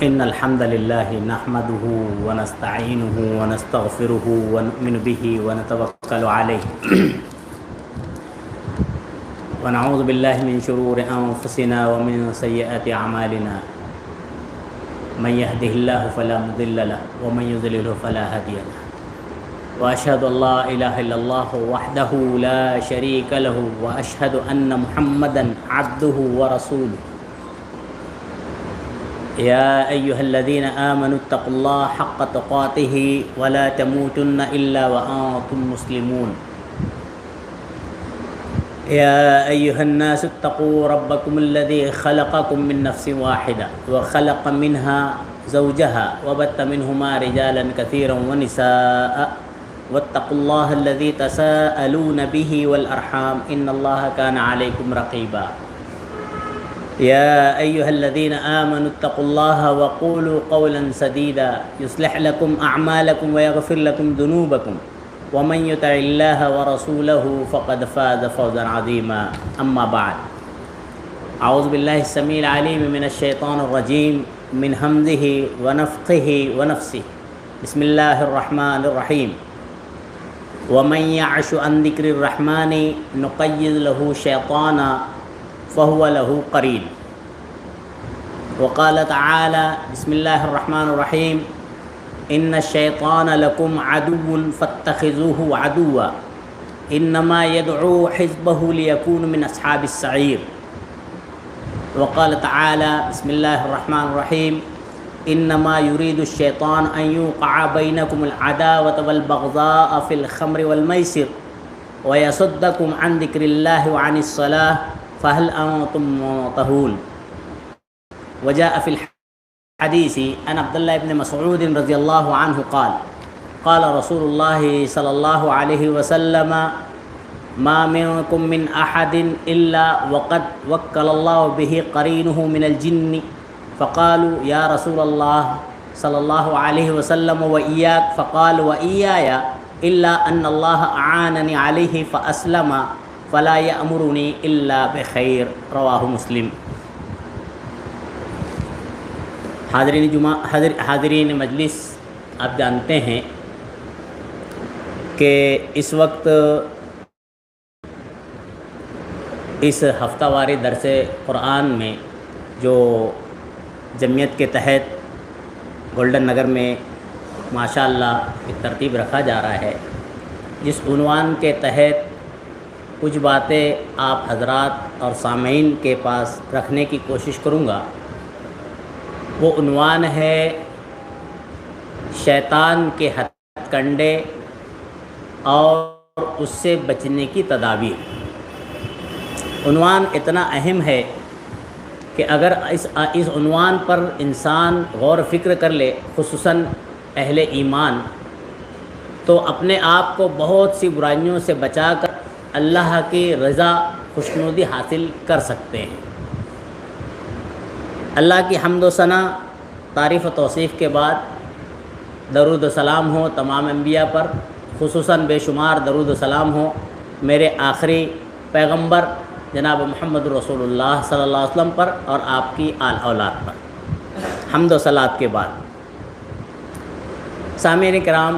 إن الحمد لله نحمده ونستعينه ونستغفره ونؤمن به ونتوكل عليه ونعوذ بالله من شرور أنفسنا ومن سيئات أعمالنا من يهده الله فلا مضل له ومن يضلل فلا هادي له وأشهد أن لا إله إلا الله وحده لا شريك له وأشهد أن محمدا عبده ورسوله يا أيها الذين آمنوا اتقوا الله حق تقاته ولا تموتن إلا وأنتم مسلمون يا أيها الناس اتقوا ربكم الذي خلقكم من نفس واحدة وخلق منها زوجها وبث منهما رجالا كثيرا ونساء واتقوا الله الذي تساءلون به والأرحام إن الله كان عليكم رقيبا يا أيها الذين آمنوا اتقوا الله وقولوا قولا سديدا يصلح لكم أعمالكم ويغفر لكم ذنوبكم ومن يطع الله ورسوله فقد فاز فوزا عظيما أما بعد أعوذ بالله السميع العليم من الشيطان الرجيم من همزه ونفخه ونفسه بسم الله الرحمن الرحيم ومن يعش عن ذكر الرحمن نقيض له شيطانا فهو له قرين وقال تعالى بسم الله الرحمن الرحيم إن الشيطان لكم عدو فاتخذوه عدوا إنما يدعو حزبه ليكون من أصحاب السعير وقال تعالى بسم الله الرحمن الرحيم إنما يريد الشيطان أن يوقع بينكم العداوة والبغضاء في الخمر والميسر ويصدكم عن ذكر الله وعن الصلاة فهل أنتم منتهون وجاء في الحديث عن عبد الله بن مسعود رضي الله عنه قال قال رسول الله صلى الله عليه وسلم ما منكم من أحد إلا وقد وكل الله به قرينه من الجن فقالوا يا رسول الله صلى الله عليه وسلم وإياك فقال وإياي إلا أن الله أعانني عليه فأسلم فلا يأمرني إلا بخير رواہ مسلم۔ حاضرین جمعہ حاضرین مجلس، آپ جانتے ہیں کہ اس وقت اس ہفتہ واری درس قرآن میں جو جمعیت کے تحت گولڈن نگر میں ماشاءاللہ ایک ترتیب رکھا جا رہا ہے، جس عنوان کے تحت کچھ باتیں آپ حضرات اور سامعین کے پاس رکھنے کی کوشش کروں گا۔ وہ عنوان ہے شیطان کے ہتھ کنڈے اور اس سے بچنے کی تدابیر۔ عنوان اتنا اہم ہے کہ اگر اس عنوان پر انسان غور و فکر کر لے، خصوصاً اہل ایمان، تو اپنے آپ کو بہت سی برائیوں سے بچا کر اللہ کی رضا خوشنودی حاصل کر سکتے ہیں۔ اللہ کی حمد و ثنا، تعریف و توصیف کے بعد درود و سلام ہو تمام انبیاء پر، خصوصاً بے شمار درود و سلام ہو میرے آخری پیغمبر جناب محمد رسول اللہ صلی اللہ علیہ وسلم پر اور آپ کی آل اولاد پر۔ حمد و صلات کے بعد سامعین کرام،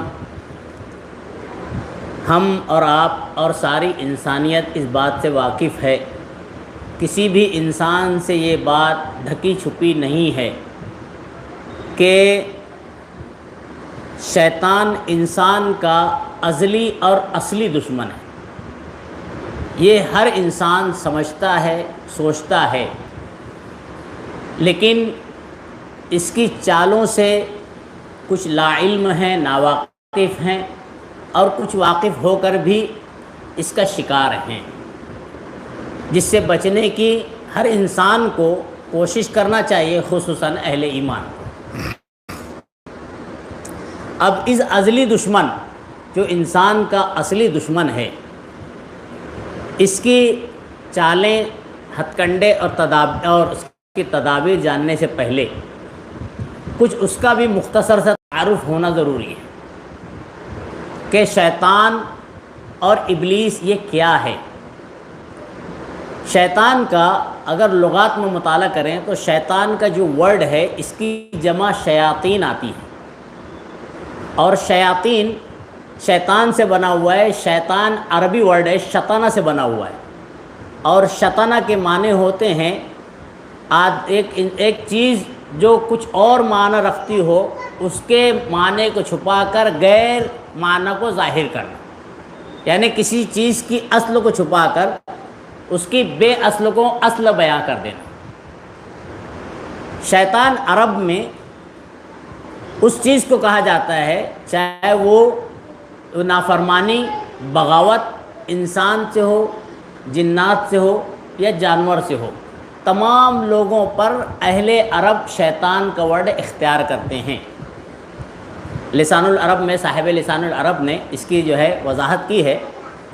ہم اور آپ اور ساری انسانیت اس بات سے واقف ہے، کسی بھی انسان سے یہ بات ڈھکی چھپی نہیں ہے کہ شیطان انسان کا ازلی اور اصلی دشمن ہے۔ یہ ہر انسان سمجھتا ہے، سوچتا ہے، لیکن اس کی چالوں سے کچھ لا علم ہیں، ناواقف ہیں، اور کچھ واقف ہو کر بھی اس کا شکار ہیں، جس سے بچنے کی ہر انسان کو کوشش کرنا چاہیے، خصوصاً اہل ایمان۔ اب اس ازلی دشمن جو انسان کا اصلی دشمن ہے، اس کی چالیں، ہتھ کنڈے اور اس کی تدابیر جاننے سے پہلے کچھ اس کا بھی مختصر سا تعارف ہونا ضروری ہے کہ شیطان اور ابلیس یہ کیا ہے۔ شیطان کا اگر لغات میں مطالعہ کریں تو شیطان کا جو ورڈ ہے اس کی جمع شیاطین آتی ہے، اور شیاطین شیطان سے بنا ہوا ہے۔ شیطان عربی ورڈ ہے، شطنہ سے بنا ہوا ہے، اور شطنہ کے معنی ہوتے ہیں ایک چیز جو کچھ اور معنی رکھتی ہو اس کے معنی کو چھپا کر غیر معنی کو ظاہر کرنا، یعنی کسی چیز کی اصل کو چھپا کر اس کی بے اصل کو اصل بیان کر دینا۔ شیطان عرب میں اس چیز کو کہا جاتا ہے، چاہے وہ نافرمانی بغاوت انسان سے ہو، جنات سے ہو یا جانور سے ہو، تمام لوگوں پر اہل عرب شیطان کا ورڈ اختیار کرتے ہیں۔ لسان العرب میں صاحب لسان العرب نے اس کی جو ہے وضاحت کی ہے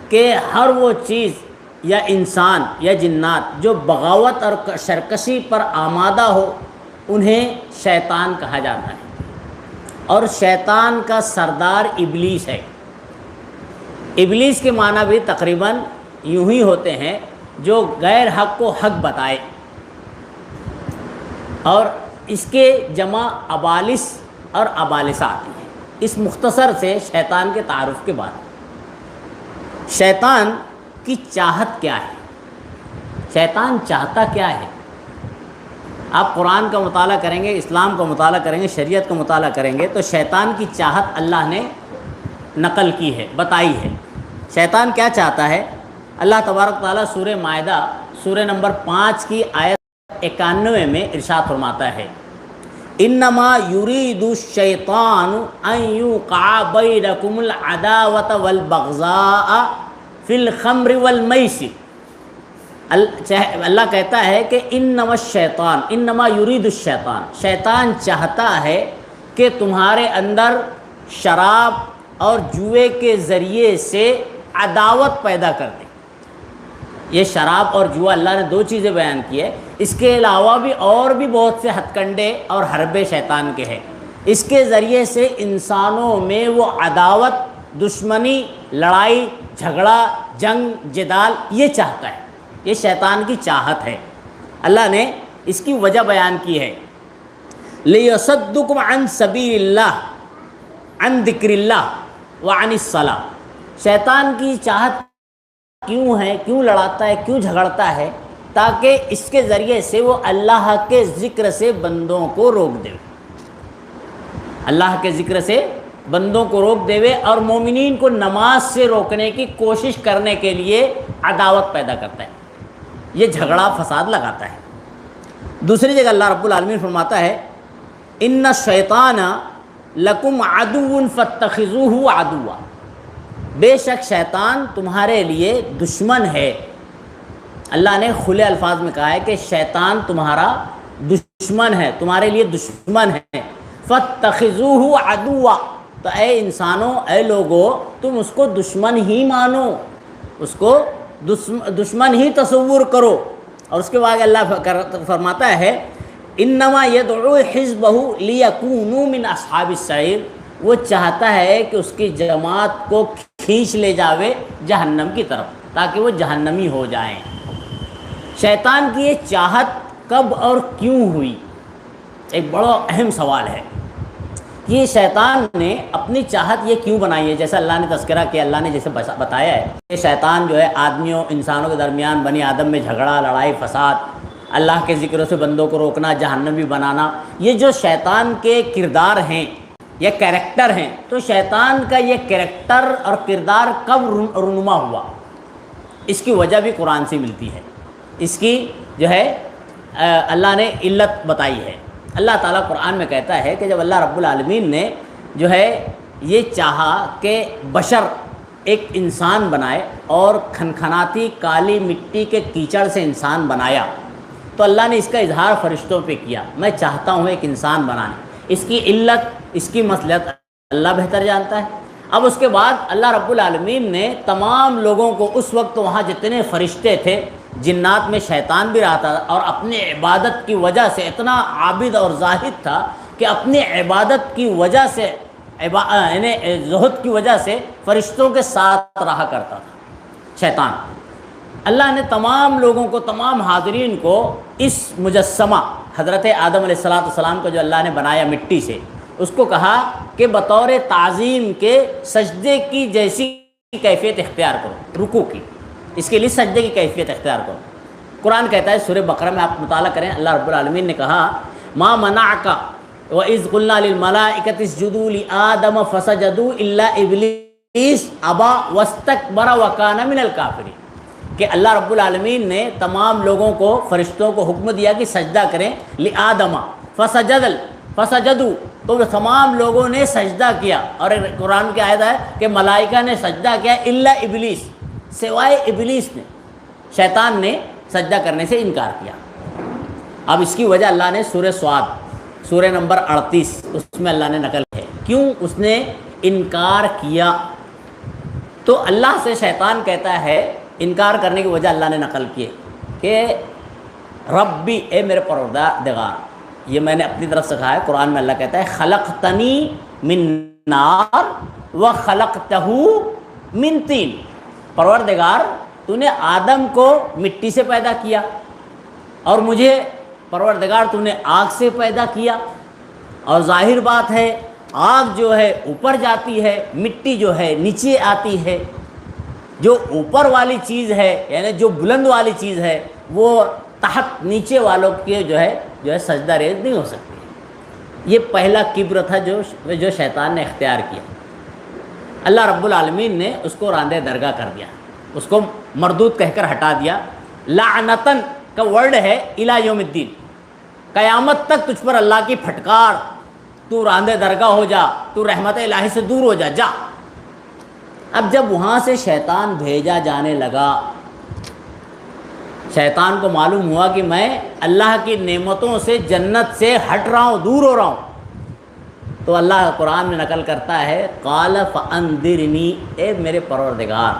کہ ہر وہ چیز یا انسان یا جنات جو بغاوت اور سرکشی پر آمادہ ہو انہیں شیطان کہا جاتا ہے، اور شیطان کا سردار ابلیس ہے۔ ابلیس کے معنی بھی تقریباً یوں ہی ہوتے ہیں، جو غیر حق کو حق بتائے، اور اس کے جمع ابالس اور ابالسہ آتی ہے۔ اس مختصر سے شیطان کے تعارف کے بعد شیطان کی چاہت کیا ہے، شیطان چاہتا کیا ہے؟ آپ قرآن کا مطالعہ کریں گے، اسلام کا مطالعہ کریں گے، شریعت کا مطالعہ کریں گے تو شیطان کی چاہت اللہ نے نقل کی ہے، بتائی ہے۔ شیطان کیا چاہتا ہے؟ اللہ تبارک تعالیٰ سورہ مائدہ سورہ نمبر 5 کی آیت 91 میں ارشاد فرماتا ہے، انما یرید الشیطان ان یوقع بینکم العداوۃ والبغضاء فی الخمر والمیسر۔ اللہ کہتا ہے کہ انما الشیطان، انما یرید الشیطان، شیطان چاہتا ہے کہ تمہارے اندر شراب اور جوئے کے ذریعے سے عداوت پیدا کر دے۔ یہ شراب اور جوا اللہ نے دو چیزیں بیان کی ہے، اس کے علاوہ بھی اور بھی بہت سے ہتھ کنڈے اور حربے شیطان کے ہیں۔ اس کے ذریعے سے انسانوں میں وہ عداوت، دشمنی، لڑائی جھگڑا، جنگ جدال یہ چاہتا ہے، یہ شیطان کی چاہت ہے۔ اللہ نے اس کی وجہ بیان کی ہے، لِيَصُدُّكُمْ عَنْ سَبِيلِ اللَّهِ عَنْ ذِكْرِ اللَّهِ وَعَنِ الصَّلَاةِ۔ شیطان کی چاہت کیوں ہے، کیوں لڑاتا ہے، کیوں جھگڑتا ہے؟ تاکہ اس کے ذریعے سے وہ اللہ کے ذکر سے بندوں کو روک دے، اللہ کے ذکر سے بندوں کو روک دے اور مومنین کو نماز سے روکنے کی کوشش کرنے کے لیے عداوت پیدا کرتا ہے، یہ جھگڑا فساد لگاتا ہے۔ دوسری جگہ اللہ رب العالمین فرماتا ہے، ان الشیطان لکم عدو فاتخذوہ عدوا، بے شک شیطان تمہارے لیے دشمن ہے۔ اللہ نے کھلے الفاظ میں کہا ہے کہ شیطان تمہارا دشمن ہے، تمہارے لیے دشمن ہے۔ فاتخذوہ عدوا، تو اے انسانوں، اے لوگو، تم اس کو دشمن ہی مانو، اس کو دشمن ہی تصور کرو۔ اور اس کے بعد اللہ فرماتا ہے، انما یدعو حزبہ لیکونوا من اصحاب السعیر، وہ چاہتا ہے کہ اس کی جماعت کو کھینچ لے جاوے جہنم کی طرف تاکہ وہ جہنمی ہو جائیں۔ شیطان کی یہ چاہت کب اور کیوں ہوئی؟ ایک بڑا اہم سوال ہے۔ یہ شیطان نے اپنی چاہت یہ کیوں بنائی ہے؟ جیسا اللہ نے تذکرہ کیا، اللہ نے جیسے بتایا ہے کہ شیطان جو ہے آدمیوں انسانوں کے درمیان بنی آدم میں جھگڑا، لڑائی، فساد، اللہ کے ذکر سے بندوں کو روکنا، جہنمی بنانا، یہ جو شیطان کے کردار ہیں، یہ کریکٹر ہیں، تو شیطان کا یہ کریکٹر اور کردار کب رونما ہوا؟ اس کی وجہ بھی قرآن سے ملتی ہے، اس کی جو ہے اللہ نے علت بتائی ہے۔ اللہ تعالیٰ قرآن میں کہتا ہے کہ جب اللہ رب العالمین نے جو ہے یہ چاہا کہ بشر ایک انسان بنائے اور کھنکھناتی کالی مٹی کے کیچڑ سے انسان بنایا، تو اللہ نے اس کا اظہار فرشتوں پہ کیا، میں چاہتا ہوں ایک انسان بنانے۔ اس کی علت، اس کی مصلحت اللہ بہتر جانتا ہے۔ اب اس کے بعد اللہ رب العالمین نے تمام لوگوں کو، اس وقت وہاں جتنے فرشتے تھے، جنات میں شیطان بھی رہتا تھا، اور اپنی عبادت کی وجہ سے اتنا عابد اور زاہد تھا کہ اپنی عبادت کی وجہ سے، یعنی زہد کی وجہ سے فرشتوں کے ساتھ رہا کرتا تھا شیطان۔ اللہ نے تمام لوگوں کو، تمام حاضرین کو اس مجسمہ حضرت آدم علیہ السلام کو جو اللہ نے بنایا مٹی سے، اس کو کہا کہ بطور تعظیم کے سجدے کی جیسی کیفیت اختیار کرو، رکوع کی، اس کے لیے سجدے کی کیفیت اختیار کرو۔ قرآن کہتا ہے سورہ بقرہ میں، آپ مطالعہ کریں، اللہ رب العالمین نے کہا ما منعک وَإِذْ قُلْنَا لِلْمَلَائِكَةِ اسْجُدُوا لِآدَمَ فَسَجَدُوا إِلَّا إِبْلِيسَ أَبَىٰ وَاسْتَكْبَرَ وَكَانَ مِنَ الْكَافِرِينَ، کہ اللہ رب العالمین نے تمام لوگوں کو، فرشتوں کو حکم دیا کہ سجدہ کریں، لِآدَمَ فَسَجَدُوا، تو تمام لوگوں نے سجدہ کیا، اور قرآن کی آیت ہے کہ ملائکہ نے سجدہ کیا الا ابلیس، سوائے ابلیس نے، شیطان نے سجدہ کرنے سے انکار کیا۔ اب اس کی وجہ اللہ نے سورہ صاد، سورہ نمبر 38، اس میں اللہ نے نقل ہے کیوں اس نے انکار کیا۔ تو اللہ سے شیطان کہتا ہے، انکار کرنے کی وجہ اللہ نے نقل کی کہ ربی، اے میرے پروردگار، یہ میں نے اپنی طرف سے کہا ہے، قرآن میں اللہ کہتا ہے خلقتنی من نار وخلقتہ من طین، پروردگار تو نے آدم کو مٹی سے پیدا کیا اور مجھے پروردگار تو نے آگ سے پیدا کیا، اور ظاہر بات ہے آگ جو ہے اوپر جاتی ہے، مٹی جو ہے نیچے آتی ہے، جو اوپر والی چیز ہے یعنی جو بلند والی چیز ہے وہ تحت نیچے والوں کے جو ہے سجدہ ریز نہیں ہو سکتی۔ یہ پہلا کبر تھا جو شیطان نے اختیار کیا۔ اللہ رب العالمین نے اس کو راندہ درگاہ کر دیا، اس کو مردود کہہ کر ہٹا دیا۔ لعنتن کا ورڈ ہے الی یوم الدین، قیامت تک تجھ پر اللہ کی پھٹکار، تو راندہ درگاہ ہو جا، تو رحمت الہی سے دور ہو جا، جا۔ اب جب وہاں سے شیطان بھیجا جانے لگا، شیطان کو معلوم ہوا کہ میں اللہ کی نعمتوں سے، جنت سے ہٹ رہا ہوں، دور ہو رہا ہوں، تو اللہ قرآن میں نقل کرتا ہے قال فانذرنی، اے میرے پروردگار،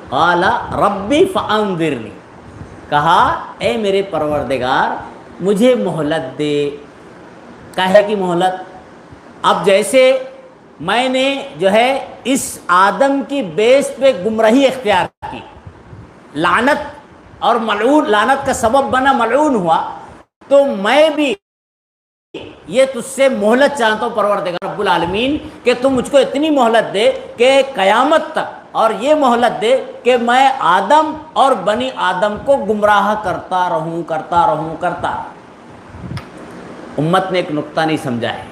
قال ربی فانذرنی، کہا اے میرے پروردگار مجھے مہلت دے۔ کہے کی مہلت؟ اب جیسے میں نے جو ہے اس آدم کی بیس پہ گمراہی اختیار کی، لعنت اور ملعون، لعنت کا سبب بنا، ملعون ہوا، تو میں بھی یہ تجھ سے مہلت چاہتا ہوں پروردگار رب العالمین کہ تم مجھ کو اتنی مہلت دے کہ قیامت تک، اور یہ مہلت دے کہ میں آدم اور بنی آدم کو گمراہ کرتا رہوں۔ امت نے ایک نقطہ نہیں سمجھا ہے۔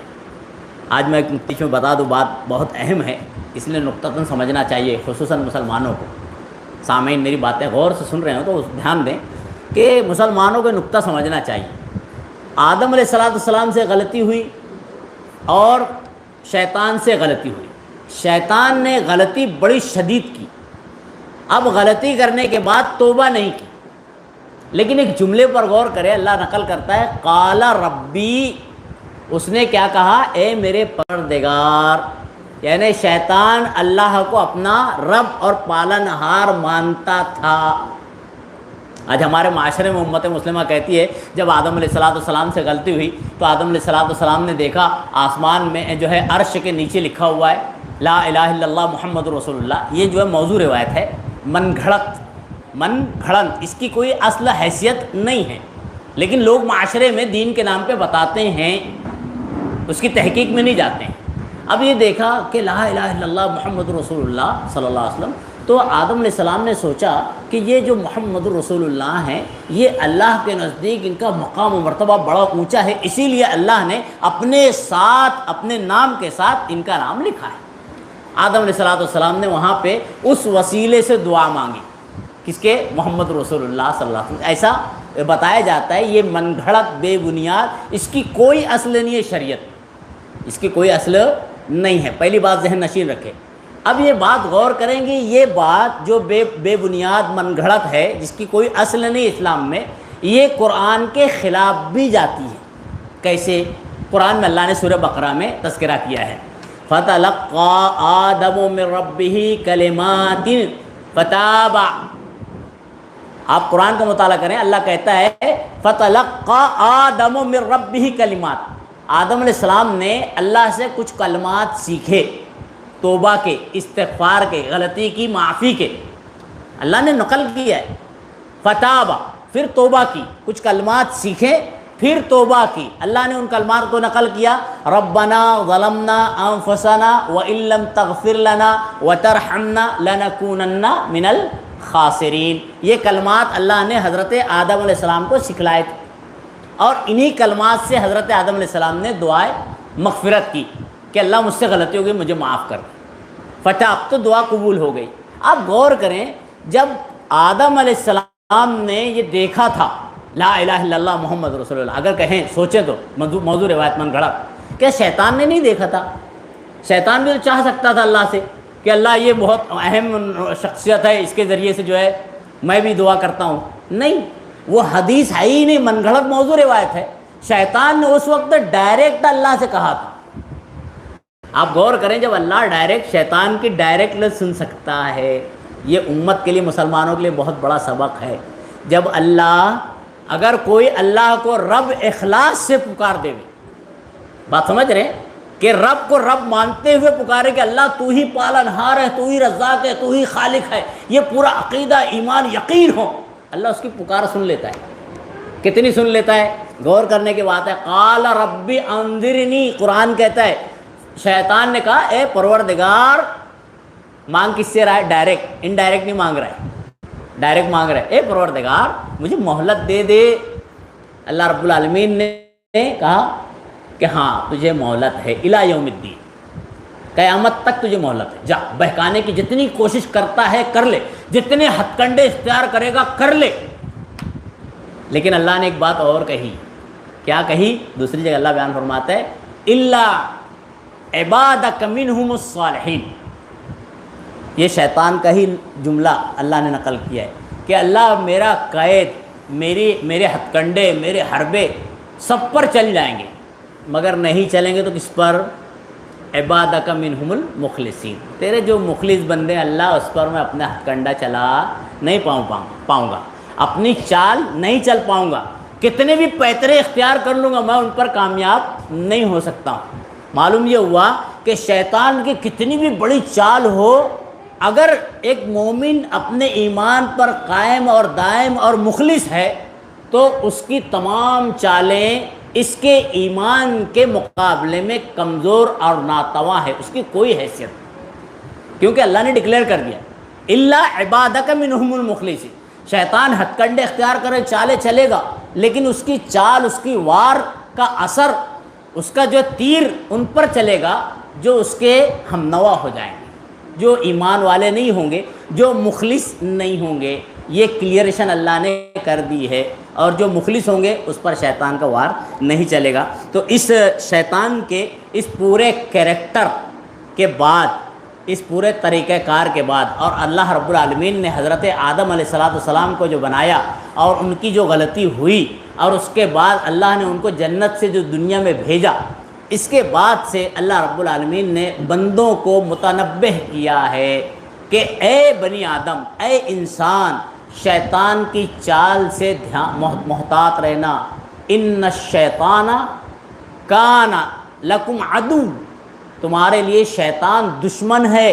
آج میں ایک نقطہ میں بتا دوں، بات بہت اہم ہے، اس لیے نقطہ سمجھنا چاہیے، خصوصاً مسلمانوں کو۔ سامعین میری باتیں غور سے سن رہے ہوں تو دھیان دیں کہ مسلمانوں کو نقطہ سمجھنا چاہیے۔ آدم علیہ السلام سے غلطی ہوئی اور شیطان سے غلطی ہوئی۔ شیطان نے غلطی بڑی شدید کی، اب غلطی کرنے کے بعد توبہ نہیں کی، لیکن ایک جملے پر غور کرے، اللہ نقل کرتا ہے قال ربی، اس نے کیا کہا؟ اے میرے پروردگار، یعنی شیطان اللہ کو اپنا رب اور پالنہار مانتا تھا۔ آج ہمارے معاشرے میں امت مسلمہ کہتی ہے جب آدم علیہ السلام سے غلطی ہوئی تو آدم علیہ السلام نے دیکھا آسمان میں جو ہے عرش کے نیچے لکھا ہوا ہے لا الہ الا اللہ محمد رسول اللہ۔ یہ جو ہے موضوع روایت ہے، من گھڑنت، اس کی کوئی اصل حیثیت نہیں ہے، لیکن لوگ معاشرے میں دین کے نام پہ بتاتے ہیں، اس کی تحقیق میں نہیں جاتے ہیں۔ اب یہ دیکھا کہ لا الہ الا اللہ محمد رسول اللہ صلی اللہ علیہ وسلم، تو آدم علیہ السلام نے سوچا کہ یہ جو محمد رسول اللہ ہیں یہ اللہ کے نزدیک ان کا مقام و مرتبہ بڑا اونچا ہے، اسی لیے اللہ نے اپنے ساتھ، اپنے نام کے ساتھ ان کا نام لکھا ہے۔ آدم علیہ السلام نے وہاں پہ اس وسیلے سے دعا مانگی، کس کے؟ محمد رسول اللہ صلی اللہ علیہ وسلم۔ ایسا بتایا جاتا ہے یہ من گھڑت بے بنیاد، اس کی کوئی اصل نہیں ہے، شریعت اس کی کوئی اصل نہیں ہے، پہلی بات ذہن نشین رکھے۔ اب یہ بات غور کریں گے، یہ بات جو بے بنیاد من گھڑت ہے، جس کی کوئی اصل نہیں اسلام میں، یہ قرآن کے خلاف بھی جاتی ہے۔ کیسے؟ قرآن میں اللہ نے سورہ بقرہ میں تذکرہ کیا ہے فَتَلَقَّى آدَمُ مِن رَبِّهِ كَلِمَاتٍ فَتَابَ۔ آپ قرآن کا مطالعہ کریں، اللہ کہتا ہے فَتَلَقَّى آدَمُ مِن رَبِّهِ كَلِمَاتٍ، آدم علیہ السلام نے اللہ سے کچھ کلمات سیکھے، توبہ کے، استغفار کے، غلطی کی معافی کے۔ اللہ نے نقل کیا ہے فتابا، پھر توبہ کی، کچھ کلمات سیکھے پھر توبہ کی. اللہ نے ان کلمات کو نقل کیا، ربنا ظلمنا انفسنا وان لم تغفر لنا وترحمنا لنکونن من الخاسرین. یہ کلمات اللہ نے حضرت آدم علیہ السلام کو سکھلائے تھے، اور انہی کلمات سے حضرت آدم علیہ السلام نے دعائے مغفرت کی کہ اللہ مجھ سے غلطی ہو گئی، مجھے معاف کر. فتاب، تو دعا قبول ہو گئی. آپ غور کریں، جب آدم علیہ السلام نے یہ دیکھا تھا لا الہ الا اللہ محمد رسول اللہ، اگر کہیں سوچیں تو موضوع روایت من گھڑا، کیا شیطان نے نہیں دیکھا تھا؟ شیطان بھی تو چاہ سکتا تھا اللہ سے کہ اللہ یہ بہت اہم شخصیت ہے، اس کے ذریعے سے جو ہے میں بھی دعا کرتا ہوں. نہیں، وہ حدیث ہے ہی نہیں، من گھڑت موضوع روایت ہے. شیطان نے اس وقت ڈائریکٹ اللہ سے کہا تھا. آپ غور کریں، جب اللہ ڈائریکٹ شیطان کی ڈائریکٹ لفظ سن سکتا ہے، یہ امت کے لیے، مسلمانوں کے لیے بہت بڑا سبق ہے. جب اللہ، اگر کوئی اللہ کو رب اخلاص سے پکار دے، بات سمجھ رہے ہیں کہ رب کو رب مانتے ہوئے پکارے کہ اللہ تو ہی پالنہار ہے، تو ہی رزاق ہے، تو ہی خالق ہے، یہ پورا عقیدہ ایمان یقین ہو، اللہ اس کی پکار سن لیتا ہے. کتنی سن لیتا ہے؟ غور کرنے کی بات ہے. قال ربی انذرنی، قرآن کہتا ہے شیطان نے کہا اے پروردگار، مانگ کس سے رہا ہے؟ ڈائریکٹ، انڈائریکٹ نہیں مانگ رہا ہے، ڈائریکٹ مانگ رہا ہے، اے پروردگار مجھے مہلت دے دے. اللہ رب العالمین نے کہا کہ ہاں تجھے مہلت ہے، الی یوم الدین، قیامت تک تجھے مہلت ہے، جا بہکانے کی جتنی کوشش کرتا ہے کر لے، جتنے ہتھ کنڈے اختیار کرے گا کر لے. لیکن اللہ نے ایک بات اور کہی. کیا کہی؟ دوسری جگہ اللہ بیان فرماتا ہے الا عبادک منہم الصالحین. یہ شیطان کا ہی جملہ اللہ نے نقل کیا ہے کہ اللہ میرا قید، میرے ہتھ کنڈے، میرے حربے سب پر چل جائیں گے، مگر نہیں چلیں گے تو کس پر؟ عبادک منہم المخلصین، تیرے جو مخلص بندے اللہ، اس پر میں اپنا ہتھ کنڈا چلا نہیں پاؤں گا، اپنی چال نہیں چل پاؤں گا، کتنے بھی پیترے اختیار کر لوں گا میں ان پر کامیاب نہیں ہو سکتا ہوں. معلوم یہ ہوا کہ شیطان کی کتنی بھی بڑی چال ہو، اگر ایک مومن اپنے ایمان پر قائم اور دائم اور مخلص ہے تو اس کی تمام چالیں اس کے ایمان کے مقابلے میں کمزور اور ناتواں ہے، اس کی کوئی حیثیت نہیں، کیونکہ اللہ نے ڈکلیئر کر دیا الا عبادک منہم المخلصین. شیطان ہتھ کنڈے اختیار کرے، چالے چلے گا، لیکن اس کی چال، اس کی وار کا اثر، اس کا جو تیر ان پر چلے گا جو اس کے ہم نوا ہو جائیں گے، جو ایمان والے نہیں ہوں گے، جو مخلص نہیں ہوں گے. یہ کلیئریشن اللہ نے کر دی ہے، اور جو مخلص ہوں گے اس پر شیطان کا وار نہیں چلے گا. تو اس شیطان کے اس پورے کیریکٹر کے بعد، اس پورے طریقہ کار کے بعد، اور اللہ رب العالمین نے حضرت آدم علیہ السلام کو جو بنایا اور ان کی جو غلطی ہوئی، اور اس کے بعد اللہ نے ان کو جنت سے جو دنیا میں بھیجا، اس کے بعد سے اللہ رب العالمین نے بندوں کو متنبہ کیا ہے کہ اے بنی آدم، اے انسان، شیطان کی چال سے محتاط رہنا. ان الشیطان کان لکم عدو، تمہارے لیے شیطان دشمن ہے،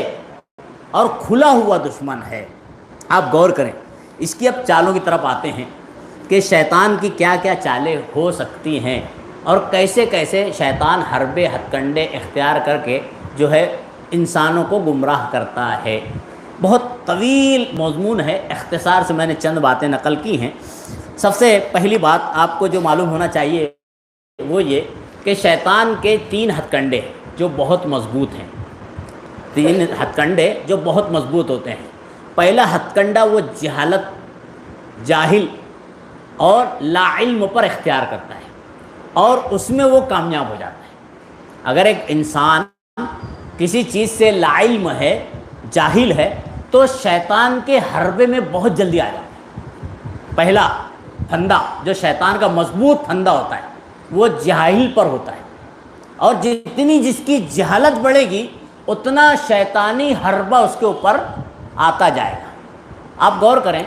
اور کھلا ہوا دشمن ہے. آپ غور کریں، اس کی اب چالوں کی طرف آتے ہیں کہ شیطان کی کیا کیا چالیں ہو سکتی ہیں، اور کیسے کیسے شیطان حربے ہتھ کنڈے اختیار کر کے جو ہے انسانوں کو گمراہ کرتا ہے. بہت طویل مضمون ہے، اختصار سے میں نے چند باتیں نقل کی ہیں. سب سے پہلی بات آپ کو جو معلوم ہونا چاہیے وہ یہ کہ شیطان کے 3 ہتھ کنڈے جو بہت مضبوط ہیں، 3 ہتھ کنڈے جو بہت مضبوط ہوتے ہیں. پہلا ہتھ کنڈا وہ جہالت، جاہل اور لا علم پر اختیار کرتا ہے، اور اس میں وہ کامیاب ہو جاتا ہے. اگر ایک انسان کسی چیز سے لا علم ہے، جاہل ہے، تو شیطان کے حربے میں بہت جلدی آ جاتا ہے. پہلا پھندا جو شیطان کا مضبوط پھندا ہوتا ہے وہ جاہل پر ہوتا ہے، اور جتنی جس کی جہالت بڑھے گی اتنا شیطانی حربہ اس کے اوپر آتا جائے گا. آپ غور کریں،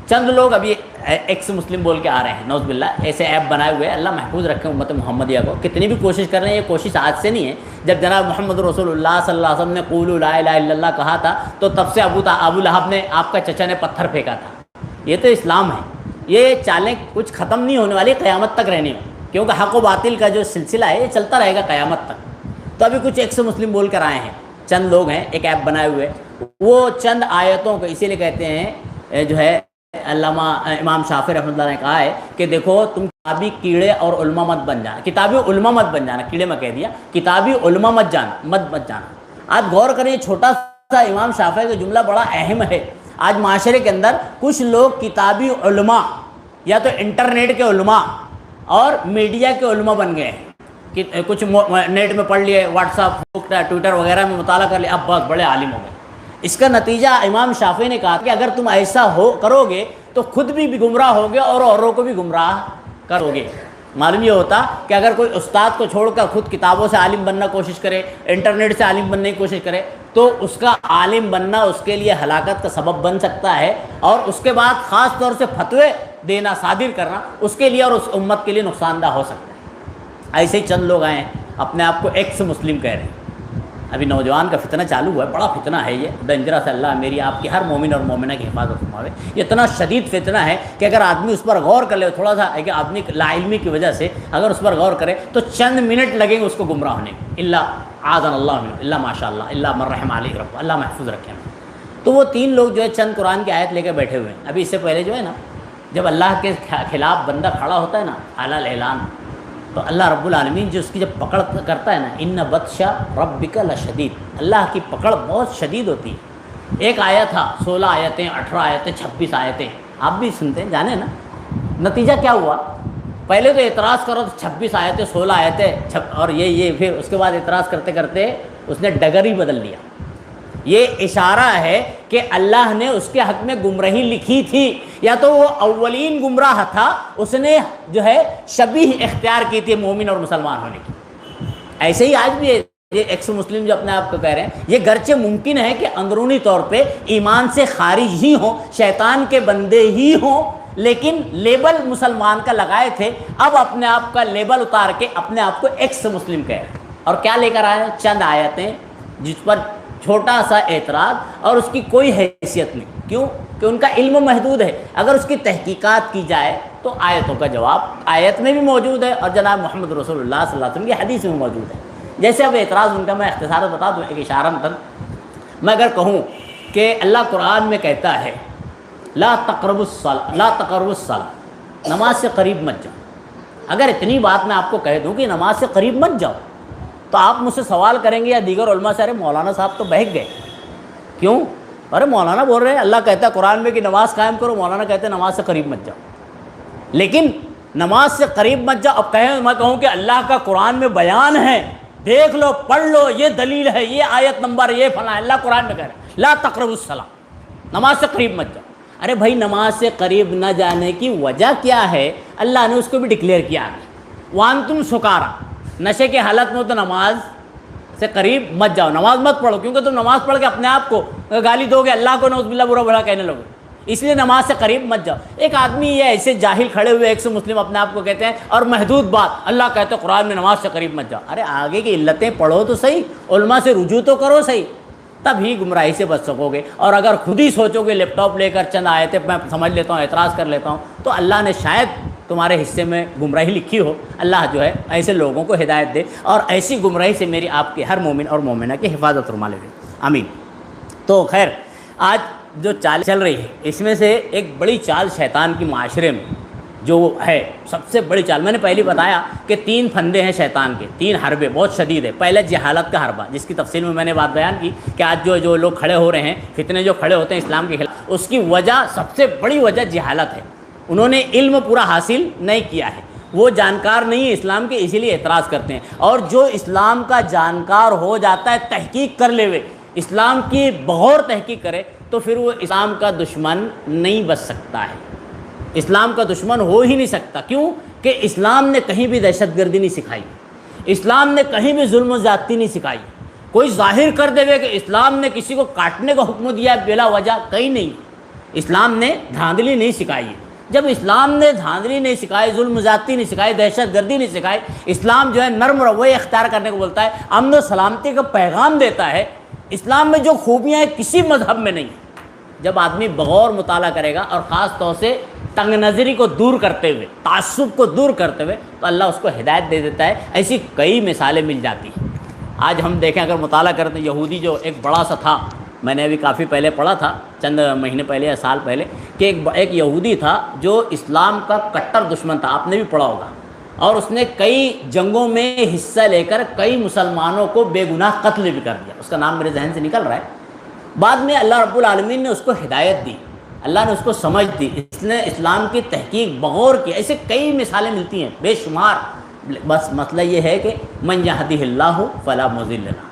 چند لوگ ابھی ایکس مسلم بول کے آ رہے ہیں، نعوذ باللہ، ایسے ایپ بنائے ہوئے، اللہ محفوظ رکھے امت محمدیہ کو. کتنی بھی کوشش کر رہے ہیں، یہ کوشش آج سے نہیں ہے. جب جناب محمد رسول اللہ صلی اللہ علیہ وسلم نے قولوا لا الہ الا اللہ کہا تھا تو تب سے ابو لہب نے، آپ کا چچا نے، پتھر پھینکا تھا. یہ تو اسلام ہے. یہ چالیں کچھ ختم نہیں ہونے والی قیامت تک رہنے میں، کیونکہ حق و باطل کا جو سلسلہ ہے یہ چلتا رہے گا قیامت تک. تو ابھی کچھ ایکس مسلم بول کر آئے ہیں، چند لوگ ہیں ایک ایپ بنائے ہوئے، وہ چند آیتوں کو اسی لیے کہتے ہیں جو ہے علامہ امام شافعی رحمۃ اللہ نے کہا ہے کہ دیکھو تم کتابی کیڑے اور علماء مت بن جانا، کتابی علماء مت بن جانا، کیڑے میں کہہ دیا، کتابی علماء مت جانا. آج غور کریں، چھوٹا سا امام شافعی کا جملہ بڑا اہم ہے. آج معاشرے کے اندر کچھ لوگ کتابی علماء یا تو انٹرنیٹ کے علماء اور میڈیا کے علماء بن گئے ہیں کہ کچھ نیٹ میں پڑھ لیے، واٹس ایپ ٹویٹر وغیرہ میں مطالعہ کر لیا، اب بہت بڑے عالم ہو گئے. اس کا نتیجہ امام شافعی نے کہا کہ اگر تم ایسا کرو گے تو خود بھی گمراہ ہوگے اور اوروں کو بھی گمراہ کرو گے. معلوم یہ ہوتا کہ اگر کوئی استاد کو چھوڑ کر خود کتابوں سے عالم بننا کوشش کرے، انٹرنیٹ سے عالم بننے کی کوشش کرے، تو اس کا عالم بننا اس کے لیے ہلاکت کا سبب بن سکتا ہے، اور اس کے بعد خاص طور سے فتوے دینا، صادر کرنا اس کے لیے اور اس امت کے لیے نقصان دہ ہو سکتا ہے. ایسے ہی چند لوگ آئے ہیں اپنے آپ کو ایکس مسلم کہہ رہے ہیں. ابھی نوجوان کا فتنہ چالو ہوا ہے، بڑا فتنہ ہے یہ، ڈینجرس ہے. اللہ میری آپ کی ہر مومن اور مومنہ کی حفاظت فرماوے. یہ اتنا شدید فتنہ ہے کہ اگر آدمی اس پر غور کر لے، تھوڑا سا کہ آدمی لا علمی کی وجہ سے اگر اس پر غور کرے تو چند منٹ لگیں گے اس کو گمراہ ہونے کے. اللہ اعاذنا اللہ منہ، اللہ ماشاء اللہ، اللہ من رحم علیہ رب، اللہ محفوظ رکھے. تو وہ تین لوگ جو ہے چند قرآن کی آیت لے کے بیٹھے ہوئے ہیں. ابھی اس سے پہلے جو ہے نا، جب اللہ کے خلاف بندہ کھڑا ہوتا ہے نا اعلیٰ الاعلان، تو اللہ رب العالمین جو اس کی جب پکڑ کرتا ہے نا، ان بطش ربک لشدید، اللہ کی پکڑ بہت شدید ہوتی ہے. ایک آیا تھا 16 آیتیں، 18 آیتیں، 26 آیتیں، آپ بھی سنتے ہیں جانے نا. نتیجہ کیا ہوا؟ پہلے تو اعتراض کرو تو 26 آیتیں، 16 آیتیں اور یہ پھر اس کے بعد اعتراض کرتے کرتے اس نے ڈگر ہی بدل لیا. یہ اشارہ ہے کہ اللہ نے اس کے حق میں گمراہی لکھی تھی، یا تو وہ اولین گمراہ تھا، اس نے جو ہے شبیہ اختیار کی تھی مومن اور مسلمان ہونے کی. ایسے ہی آج بھی یہ ایکس مسلم جو اپنے آپ کو کہہ رہے ہیں، یہ گرچہ ممکن ہے کہ اندرونی طور پہ ایمان سے خارج ہی ہوں، شیطان کے بندے ہی ہوں، لیکن لیبل مسلمان کا لگائے تھے، اب اپنے آپ کا لیبل اتار کے اپنے آپ کو ایکس مسلم کہہ رہے ہیں. اور کیا لے کر آئے ہیں؟ چند آیتیں جس پر چھوٹا سا اعتراض اور اس کی کوئی حیثیت نہیں. کیوں؟ کہ ان کا علم محدود ہے. اگر اس کی تحقیقات کی جائے تو آیتوں کا جواب آیت میں بھی موجود ہے اور جناب محمد رسول اللہ صلی اللہ علیہ وسلم کی حدیث میں موجود ہے. جیسے اب اعتراض ان کا میں اختصار بتا دوں ایک اشارہ مطلب، میں اگر کہوں کہ اللہ قرآن میں کہتا ہے لا تقربوا الصلاۃ، نماز سے قریب مت جاؤ. اگر اتنی بات میں آپ کو کہہ دوں کہ نماز سے قریب مت جاؤ، تو آپ مجھ سے سوال کریں گے یا دیگر علماء سے، ارے مولانا صاحب تو بہک گئے. کیوں؟ ارے مولانا بول رہے ہیں اللہ کہتا ہے قرآن میں کہ نماز قائم کرو، مولانا کہتے ہیں نماز سے قریب مت جاؤ. لیکن نماز سے قریب مت جاؤ، اب میں کہوں کہ اللہ کا قرآن میں بیان ہے، دیکھ لو، پڑھ لو، یہ دلیل ہے، یہ آیت نمبر، یہ فلاں، اللہ قرآن میں کہہ رہے ہیں لا تقربوا الصلاۃ، نماز سے قریب مت جاؤ. ارے بھائی نماز سے قریب نہ جانے کی وجہ کیا ہے؟ اللہ نے اس کو بھی ڈکلیئر کیا ہے، وانتم سکارا، نشے کے حالت میں تو نماز سے قریب مت جاؤ، نماز مت پڑھو، کیونکہ تم نماز پڑھ کے اپنے آپ کو گالی دو گے، اللہ کو نعوذ باللہ برا بھلا کہنے لگو، اس لیے نماز سے قریب مت جاؤ. ایک آدمی یہ ایسے جاہل کھڑے ہوئے ایک سے مسلم اپنے آپ کو کہتے ہیں، اور محدود بات، اللہ کہتے ہیں قرآن میں نماز سے قریب مت جاؤ. ارے آگے کی علتیں پڑھو تو صحیح، علماء سے رجوع تو کرو صحیح، تب ہی گمراہی سے بچ سکو گے. اور اگر خود ہی سوچو گے لیپ ٹاپ لے کر چند آیتیں میں سمجھ لیتا ہوں، اعتراض کر لیتا ہوں، تو اللہ نے شاید تمہارے حصے میں گمراہی لکھی ہو. اللہ جو ہے ایسے لوگوں کو ہدایت دے اور ایسی گمراہی سے میری آپ کے ہر مومن اور مومنہ کی حفاظت فرما لے. آمین. تو خیر، آج جو چال چل رہی ہے اس میں سے ایک بڑی چال شیطان کی معاشرے میں جو ہے سب سے بڑی چال، میں نے پہلے بتایا کہ 3 پھندے ہیں شیطان کے، 3 حربے بہت شدید ہے. پہلے جہالت کا حربہ، جس کی تفصیل میں نے بات بیان کی کہ آج جو لوگ کھڑے ہو رہے ہیں، فتنے جو کھڑے ہوتے ہیں اسلام کے خلاف، اس کی وجہ، سب سے بڑی وجہ جہالت ہے. انہوں نے علم پورا حاصل نہیں کیا ہے، وہ جانکار نہیں ہے اسلام کے، اسی لیے اعتراض کرتے ہیں. اور جو اسلام کا جانکار ہو جاتا ہے، تحقیق کر لے ہوئے، اسلام کی بغور تحقیق کرے، تو پھر وہ اسلام کا دشمن نہیں بچ سکتا ہے، اسلام کا دشمن ہو ہی نہیں سکتا. کیوں؟ کہ اسلام نے کہیں بھی دہشت گردی نہیں سکھائی، اسلام نے کہیں بھی ظلم و زیادتی نہیں سکھائی. کوئی ظاہر کر دے کہ اسلام نے کسی کو کاٹنے کا حکم دیا ہے بلا وجہ، کہیں نہیں. اسلام نے دھاندلی نہیں سکھائی ہے. جب اسلام نے دھاندلی نہیں سکھائی، ظلم و زیادتی نہیں سکھائی، دہشت گردی نہیں سکھائی، اسلام جو ہے نرم رویہ اختیار کرنے کو بولتا ہے، امن و سلامتی کا پیغام دیتا ہے. اسلام میں جو خوبیاں ہیں کسی مذہب میں نہیں. جب آدمی بغور مطالعہ کرے گا اور خاص طور سے تنگ نظری کو دور کرتے ہوئے، تعصب کو دور کرتے ہوئے، تو اللہ اس کو ہدایت دے دیتا ہے۔ ایسی کئی مثالیں مل جاتی ہیں۔ آج ہم دیکھیں، اگر مطالعہ کرتے ہیں، یہودی جو ایک بڑا سا تھا، میں نے ابھی کافی پہلے پڑھا تھا، چند مہینے پہلے یا سال پہلے، کہ ایک یہودی تھا جو اسلام کا کٹر دشمن تھا، آپ نے بھی پڑھا ہوگا، اور اس نے کئی جنگوں میں حصہ لے کر کئی مسلمانوں کو بے گناہ قتل بھی کر دیا۔ اس کا نام میرے ذہن سے نکل رہا ہے۔ بعد میں اللہ رب العالمین نے اس کو ہدایت دی، اللہ نے اس کو سمجھ دی، اس نے اسلام کی تحقیق بغور کی۔ ایسے کئی مثالیں ملتی ہیں بے شمار۔ بس مسئلہ یہ ہے کہ من یہدہ اللہ فلا مضل لہ،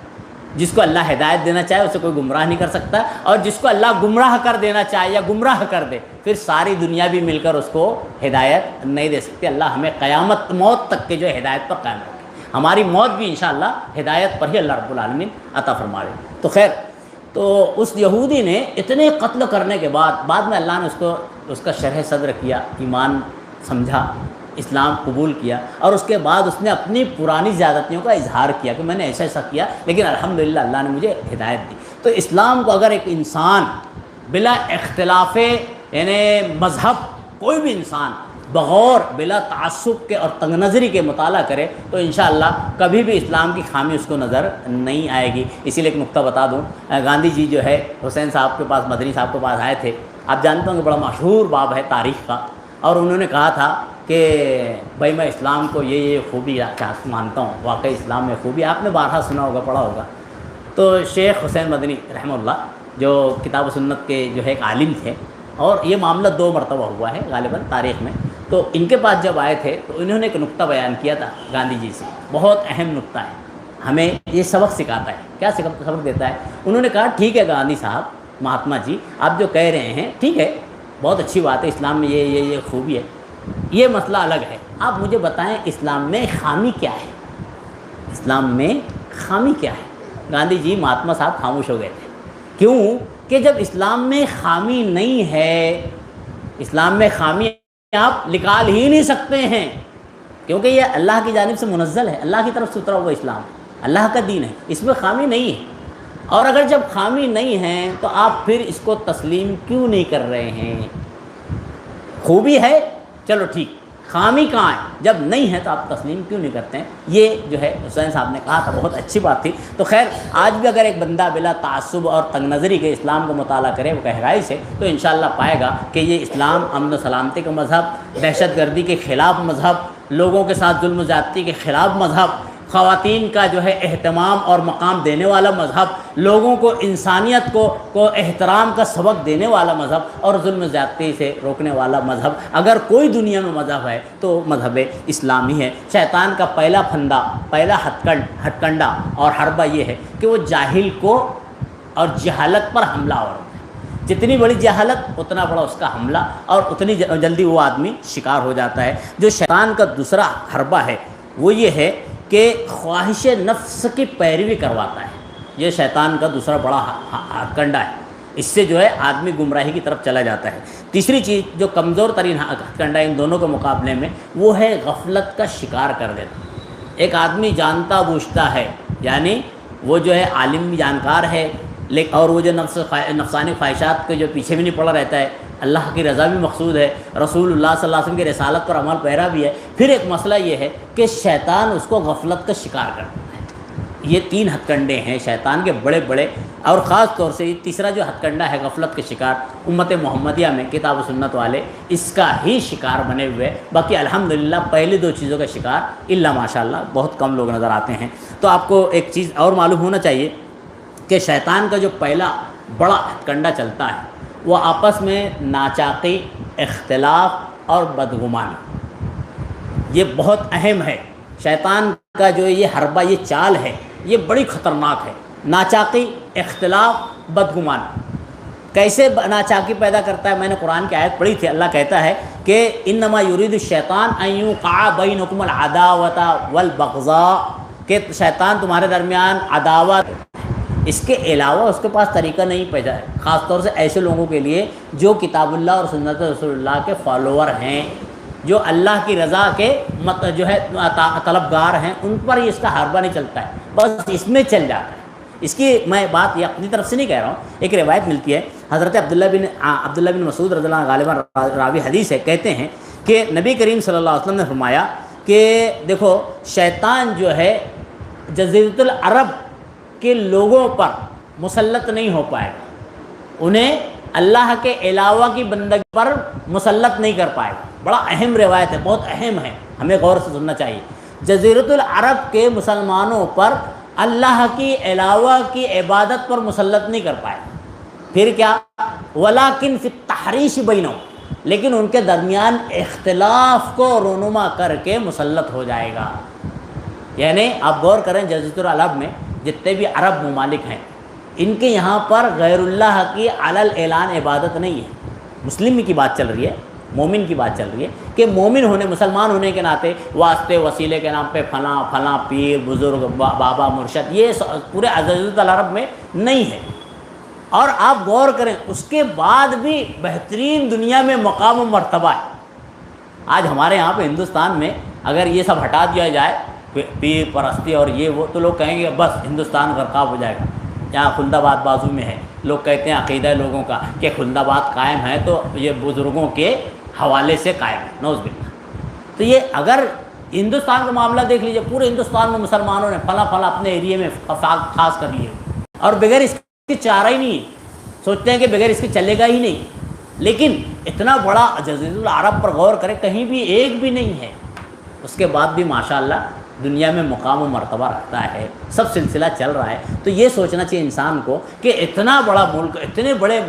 جس کو اللہ ہدایت دینا چاہے اسے کوئی گمراہ نہیں کر سکتا، اور جس کو اللہ گمراہ کر دینا چاہے یا گمراہ کر دے، پھر ساری دنیا بھی مل کر اس کو ہدایت نہیں دے سکتی۔ اللہ ہمیں قیامت موت تک کے جو ہدایت پر قائم رکھے، ہماری موت بھی انشاءاللہ ہدایت پر ہی اللہ رب العالمین عطا فرمائے۔ تو خیر، تو اس یہودی نے اتنے قتل کرنے کے بعد میں اللہ نے اس کا شرح صدر کیا، ایمان سمجھا، اسلام قبول کیا، اور اس کے بعد اس نے اپنی پرانی زیادتیوں کا اظہار کیا کہ میں نے ایسا کیا، لیکن الحمدللہ اللہ نے مجھے ہدایت دی۔ تو اسلام کو اگر ایک انسان بلا اختلاف یعنی مذہب، کوئی بھی انسان بغور بلا تعصب کے اور تنگ نظری کے مطالعہ کرے تو انشاءاللہ کبھی بھی اسلام کی خامی اس کو نظر نہیں آئے گی۔ اسی لیے ایک نقطہ بتا دوں، گاندھی جی جو ہے حسین صاحب کے پاس، مدنی صاحب کے پاس آئے تھے، آپ جانتے ہوں کہ بڑا مشہور باب ہے تاریخ کا، اور انہوں نے کہا تھا کہ بھائی میں اسلام کو یہ خوبی مانتا ہوں، واقعی اسلام میں خوبی آپ نے بارہا سنا ہوگا، پڑھا ہوگا۔ تو شیخ حسین مدنی رحمہ اللہ جو کتاب و سنت کے جو ہے ایک عالم تھے، اور یہ معاملہ 2 مرتبہ ہوا ہے غالباً تاریخ میں، تو ان کے پاس جب آئے تھے تو انہوں نے ایک نقطہ بیان کیا تھا گاندھی جی سے، بہت اہم نقطہ ہے، ہمیں یہ سبق سکھاتا ہے۔ کیا سبق دیتا ہے؟ انہوں نے کہا ٹھیک ہے گاندھی صاحب، مہاتما جی، آپ جو کہہ رہے ہیں ٹھیک ہے، بہت اچھی بات ہے، اسلام میں یہ خوبی ہے، یہ مسئلہ الگ ہے، آپ مجھے بتائیں اسلام میں خامی کیا ہے؟ اسلام میں خامی کیا ہے؟ گاندھی جی، مہاتما صاحب خاموش ہو گئے تھے۔ کیوں کہ جب اسلام میں خامی نہیں ہے، اسلام میں خامی آپ نکال ہی نہیں سکتے ہیں، کیونکہ یہ اللہ کی جانب سے منزل ہے، اللہ کی طرف سے اترا ہوا اسلام، اللہ کا دین ہے، اس میں خامی نہیں ہے۔ اور اگر جب خامی نہیں ہے تو آپ پھر اس کو تسلیم کیوں نہیں کر رہے ہیں؟ خوبی ہے، چلو ٹھیک، خامی کہاں ہے؟ جب نہیں ہے تو آپ تسلیم کیوں نہیں کرتے ہیں؟ یہ جو ہے حسین صاحب نے کہا تھا، بہت اچھی بات تھی۔ تو خیر، آج بھی اگر ایک بندہ بلا تعصب اور تنگ نظری کے اسلام کو مطالعہ کرے وہ گہرائی سے، تو انشاءاللہ پائے گا کہ یہ اسلام امن و سلامتی کا مذہب، دہشت گردی کے خلاف مذہب، لوگوں کے ساتھ ظلم و زیادتی کے خلاف مذہب، خواتین کا جو ہے اہتمام اور مقام دینے والا مذہب، لوگوں کو انسانیت کو احترام کا سبق دینے والا مذہب، اور ظلم و زیادتی سے روکنے والا مذہب۔ اگر کوئی دنیا میں مذہب ہے تو مذہب اسلامی ہے۔ شیطان کا پہلا پھندا، پہلا ہتھ کنڈا اور حربہ یہ ہے کہ وہ جاہل کو اور جہالت پر حملہ آور ہے۔ جتنی بڑی جہالت اتنا بڑا اس کا حملہ، اور اتنی جلدی وہ آدمی شکار ہو جاتا ہے۔ جو شیطان کا دوسرا حربہ ہے وہ یہ ہے کہ خواہش نفس کی پیروی کرواتا ہے۔ یہ شیطان کا دوسرا بڑا ہتھ کنڈا ہے، اس سے جو ہے آدمی گمراہی کی طرف چلا جاتا ہے۔ تیسری چیز جو کمزور ترین ہتھ کنڈا ان دونوں کے مقابلے میں، وہ ہے غفلت کا شکار کر دینا۔ ایک آدمی جانتا بوجھتا ہے، یعنی وہ جو ہے عالم بھی جانکار ہے، لیکن اور وہ جو نفسانی خواہشات کے جو پیچھے بھی نہیں پڑا رہتا ہے، اللہ کی رضا بھی مقصود ہے، رسول اللہ صلی اللہ علیہ وسلم کی رسالت پر عمل پیرا بھی ہے۔ پھر ایک مسئلہ یہ ہے کہ شیطان اس کو غفلت کا شکار کرتا ہے۔ یہ 3 ہتھ کنڈے ہیں شیطان کے بڑے بڑے، اور خاص طور سے تیسرا جو ہتھ کنڈا ہے غفلت کے شکار، امت محمدیہ میں کتاب و سنت والے اس کا ہی شکار بنے ہوئے۔ باقی الحمدللہ پہلی 2 چیزوں کا شکار الا ماشاءاللہ بہت کم لوگ نظر آتے ہیں۔ تو آپ کو ایک چیز اور معلوم ہونا چاہیے کہ شیطان کا جو پہلا بڑا ہتھ کنڈا چلتا ہے وہ آپس میں ناچاقی، اختلاف اور بدگمانی، یہ بہت اہم ہے۔ شیطان کا جو یہ حربہ، یہ چال ہے، یہ بڑی خطرناک ہے۔ ناچاقی، اختلاف، بدگمانی۔ کیسے ناچاقی پیدا کرتا ہے؟ میں نے قرآن کی آیت پڑھی تھی، اللہ کہتا ہے کہ انما یرید الشیطان ان یوقع بینکم العداوۃ والبغضاء، کہ شیطان تمہارے درمیان عداوت، اس کے علاوہ اس کے پاس طریقہ نہیں پیدا ہے، خاص طور سے ایسے لوگوں کے لیے جو کتاب اللہ اور سنت رسول اللہ کے فالوور ہیں، جو اللہ کی رضا کے جو ہے طلبگار ہیں، ان پر اس کا حربہ نہیں چلتا ہے، بس اس میں چل جاتا ہے۔ اس کی میں بات یہ اپنی طرف سے نہیں کہہ رہا ہوں، ایک روایت ملتی ہے حضرت عبداللہ بن مسعود رضی اللہ عنہ غالباً راوی حدیث ہے، کہتے ہیں کہ نبی کریم صلی اللہ علیہ وسلم نے فرمایا کہ دیکھو شیطان جو ہے جزیرۃ العرب کے لوگوں پر مسلط نہیں ہو پائے گا، انہیں اللہ کے علاوہ کی بندگی پر مسلط نہیں کر پائے گا۔ بڑا اہم روایت ہے، بہت اہم ہے، ہمیں غور سے سننا چاہیے۔ جزیرۃ العرب کے مسلمانوں پر اللہ کی علاوہ کی عبادت پر مسلط نہیں کر پائے گا۔ پھر کیا؟ ولیکن فی التحریش بینہم، لیکن ان کے درمیان اختلاف کو رونما کر کے مسلط ہو جائے گا۔ یعنی آپ غور کریں، جزیرۃ العرب میں جتنے بھی عرب ممالک ہیں، ان کے یہاں پر غیر اللہ کی علی الاعلان عبادت نہیں ہے۔ مسلم کی بات چل رہی ہے، مومن کی بات چل رہی ہے کہ مومن ہونے، مسلمان ہونے کے ناطے واسطے وسیلے کے نام پہ فلاں فلاں پیر بزرگ بابا مرشد یہ پورے جزیرۃ العرب میں نہیں ہے۔ اور آپ غور کریں، اس کے بعد بھی بہترین دنیا میں مقام و مرتبہ ہے۔ آج ہمارے یہاں پہ ہندوستان میں اگر یہ سب ہٹا دیا جائے، پیر پرستی اور یہ وہ، تو لوگ کہیں گے بس ہندوستان غرقاب ہو جائے گا۔ یہاں خلد آباد بازو میں ہے، لوگ کہتے ہیں عقیدہ لوگوں کا کہ خلد آباد قائم ہے تو یہ بزرگوں کے حوالے سے قائم ہے، نعوذ باللہ۔ تو یہ اگر ہندوستان کا معاملہ دیکھ لیجئے، پورے ہندوستان میں مسلمانوں نے فلاں فلاں اپنے ایریے میں خاص کر لیے، اور بغیر اس کے چارہ ہی نہیں ہے، سوچتے ہیں کہ بغیر اس کے چلے گا ہی نہیں۔ لیکن اتنا بڑا جزیرۃ العرب پر غور کریں، کہیں بھی ایک بھی نہیں ہے، اس کے بعد بھی ماشاءاللہ دنیا میں مقام و مرتبہ رکھتا ہے، سب سلسلہ چل رہا ہے۔ تو یہ سوچنا چاہیے انسان کو کہ اتنا بڑا ملک، اتنے بڑے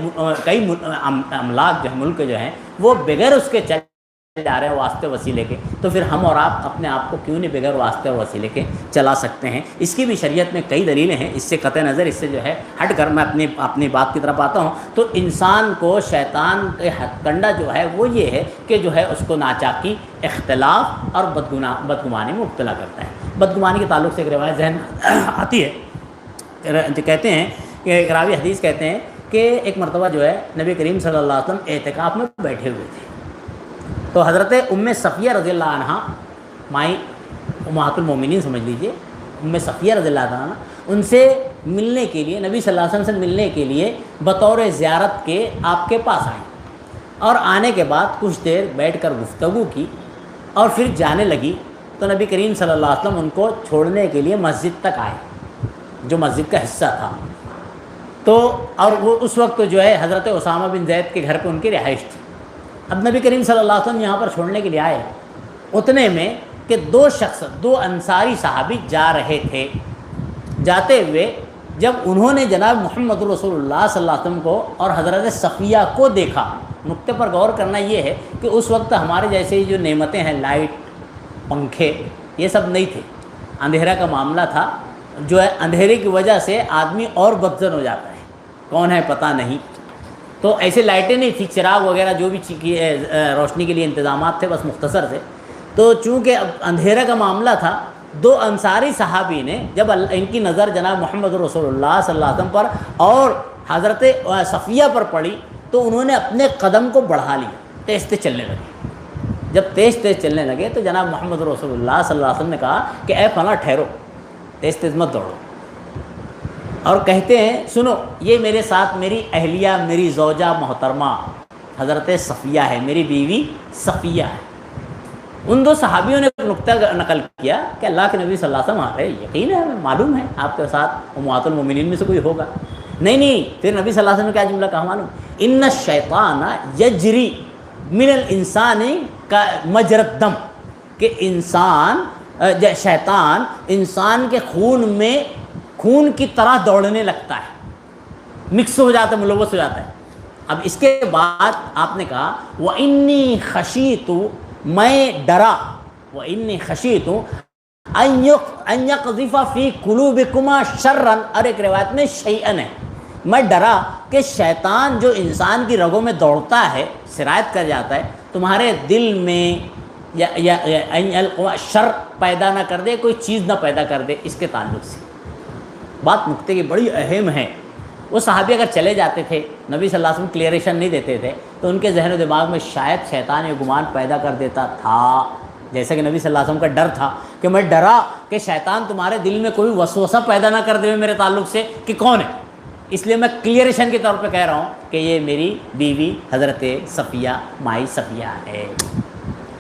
کئی املاک جو ملک جو ہیں وہ بغیر اس کے چل جا رہے ہیں واسطے وسیلے کے، تو پھر ہم اور آپ اپنے آپ کو کیوں نہیں بغیر واسطے وسیلے کے چلا سکتے ہیں؟ اس کی بھی شریعت میں کئی دلیلیں ہیں۔ اس سے قطع نظر، اس سے جو ہے ہٹ کر میں اپنی بات کی طرف آتا ہوں، تو انسان کو شیطان کے ہتھ کنڈا جو ہے وہ یہ ہے کہ جو ہے اس کو ناچاکی، اختلاف اور بدگمانی میں مبتلا کرتا ہے۔ بدگمانی کے تعلق سے ایک روایت ذہن آتی ہے، کہتے ہیں کہ ایک راوی حدیث کہتے ہیں کہ ایک مرتبہ جو ہے نبی کریم صلی اللہ علیہ وسلم اعتکاف میں بیٹھے ہوئے تھے، تو حضرت صفیہ رضی اللہ عنہ، مائی امہات المومنین سمجھ لیجئے، صفیہ رضی اللہ عنہ ان سے ملنے کے لیے، نبی صلی اللہ علیہ وسلم سے ملنے کے لیے بطور زیارت کے آپ کے پاس آئیں، اور آنے کے بعد کچھ دیر بیٹھ کر گفتگو کی اور پھر جانے لگی، تو نبی کریم صلی اللہ علیہ وسلم ان کو چھوڑنے کے لیے مسجد تک آئے، جو مسجد کا حصہ تھا۔ تو اور وہ اس وقت جو ہے حضرت اسامہ بن زید کے گھر پہ ان کی رہائش تھی۔ اب نبی کریم صلی اللہ علیہ وسلم یہاں پر چھوڑنے کے لیے آئے، اتنے میں کہ دو انصاری صحابی جا رہے تھے۔ جاتے ہوئے جب انہوں نے جناب محمد رسول اللہ صلی اللہ علیہ وسلم کو اور حضرت صفیہ کو دیکھا، نقطے پر غور کرنا یہ ہے کہ اس وقت ہمارے جیسے جو نعمتیں ہیں، لائٹ، پنکھے، یہ سب نہیں تھے، اندھیرا کا معاملہ تھا، جو ہے اندھیرے کی وجہ سے آدمی اور بدظن ہو جاتا ہے، کون ہے پتہ نہیں۔ تو ایسے لائٹیں نہیں تھی، چراغ وغیرہ جو بھی روشنی کے لیے انتظامات تھے بس مختصر تھے۔ تو چونکہ اب اندھیرا کا معاملہ تھا، دو انصاری صحابی نے جب ان کی نظر جناب محمد رسول اللہ صلی اللہ علیہ وسلم پر اور حضرت صفیہ پر پڑی، تو انہوں نے اپنے قدم کو بڑھا لیا، تیز تیز چلنے لگے۔ جب تیز تیز چلنے لگے تو جناب محمد رسول اللہ صلی اللہ علیہ وسلم نے کہا کہ اے فلاں ٹھہرو، تیز تیز مت دوڑو، اور کہتے ہیں سنو، یہ میرے ساتھ میری اہلیہ، میری زوجہ محترمہ حضرت صفیہ ہے، میری بیوی صفیہ ہے۔ ان دو صحابیوں نے ایک نقطہ نقل کیا کہ اللہ کے نبی صلی اللہ علیہ وسلم آ رہے، یقین ہے، معلوم ہے آپ کے ساتھ امہات المومنین میں سے کوئی ہوگا۔ نہیں، پھر نبی صلی اللہ علیہ وسلم نے کیا جملہ کہا معلوم؟ ان الشیطان یجری من الانسان کا مجرى الدم، کہ شیطان انسان کے خون میں خون کی طرح دوڑنے لگتا ہے، مکس ہو جاتا ہے، ملوث ہو جاتا ہے۔ اب اس کے بعد آپ نے کہا وَإِنِّي خَشِيتُ، میں ڈرا، وَإِنِّي خَشِيتُ أَن يَقْذِفَ فِي قُلُوبِكُمَا شَرًّا، اور ایک روایت میں شَيْئًا ہے، میں ڈرا کہ شیطان جو انسان کی رگوں میں دوڑتا ہے، سرایت کر جاتا ہے، تمہارے دل میں یا شر پیدا نہ کر دے، کوئی چیز نہ پیدا کر دے۔ اس کے تعلق سے بات نقطے کی بڑی اہم ہے۔ وہ صحابی اگر چلے جاتے تھے، نبی صلی اللہ علیہ وسلم کلیئریشن نہیں دیتے تھے، تو ان کے ذہن و دماغ میں شاید شیطان یہ گمان پیدا کر دیتا تھا جیسا کہ نبی صلی اللہ علیہ وسلم کا ڈر تھا کہ میں ڈرا کہ شیطان تمہارے دل میں کوئی وسوسہ پیدا نہ کر دے میرے تعلق سے کہ کون ہے، اس لیے میں کلیئریشن کے طور پہ کہہ رہا ہوں کہ یہ میری بیوی حضرت صفیہ مائی صفیہ ہے۔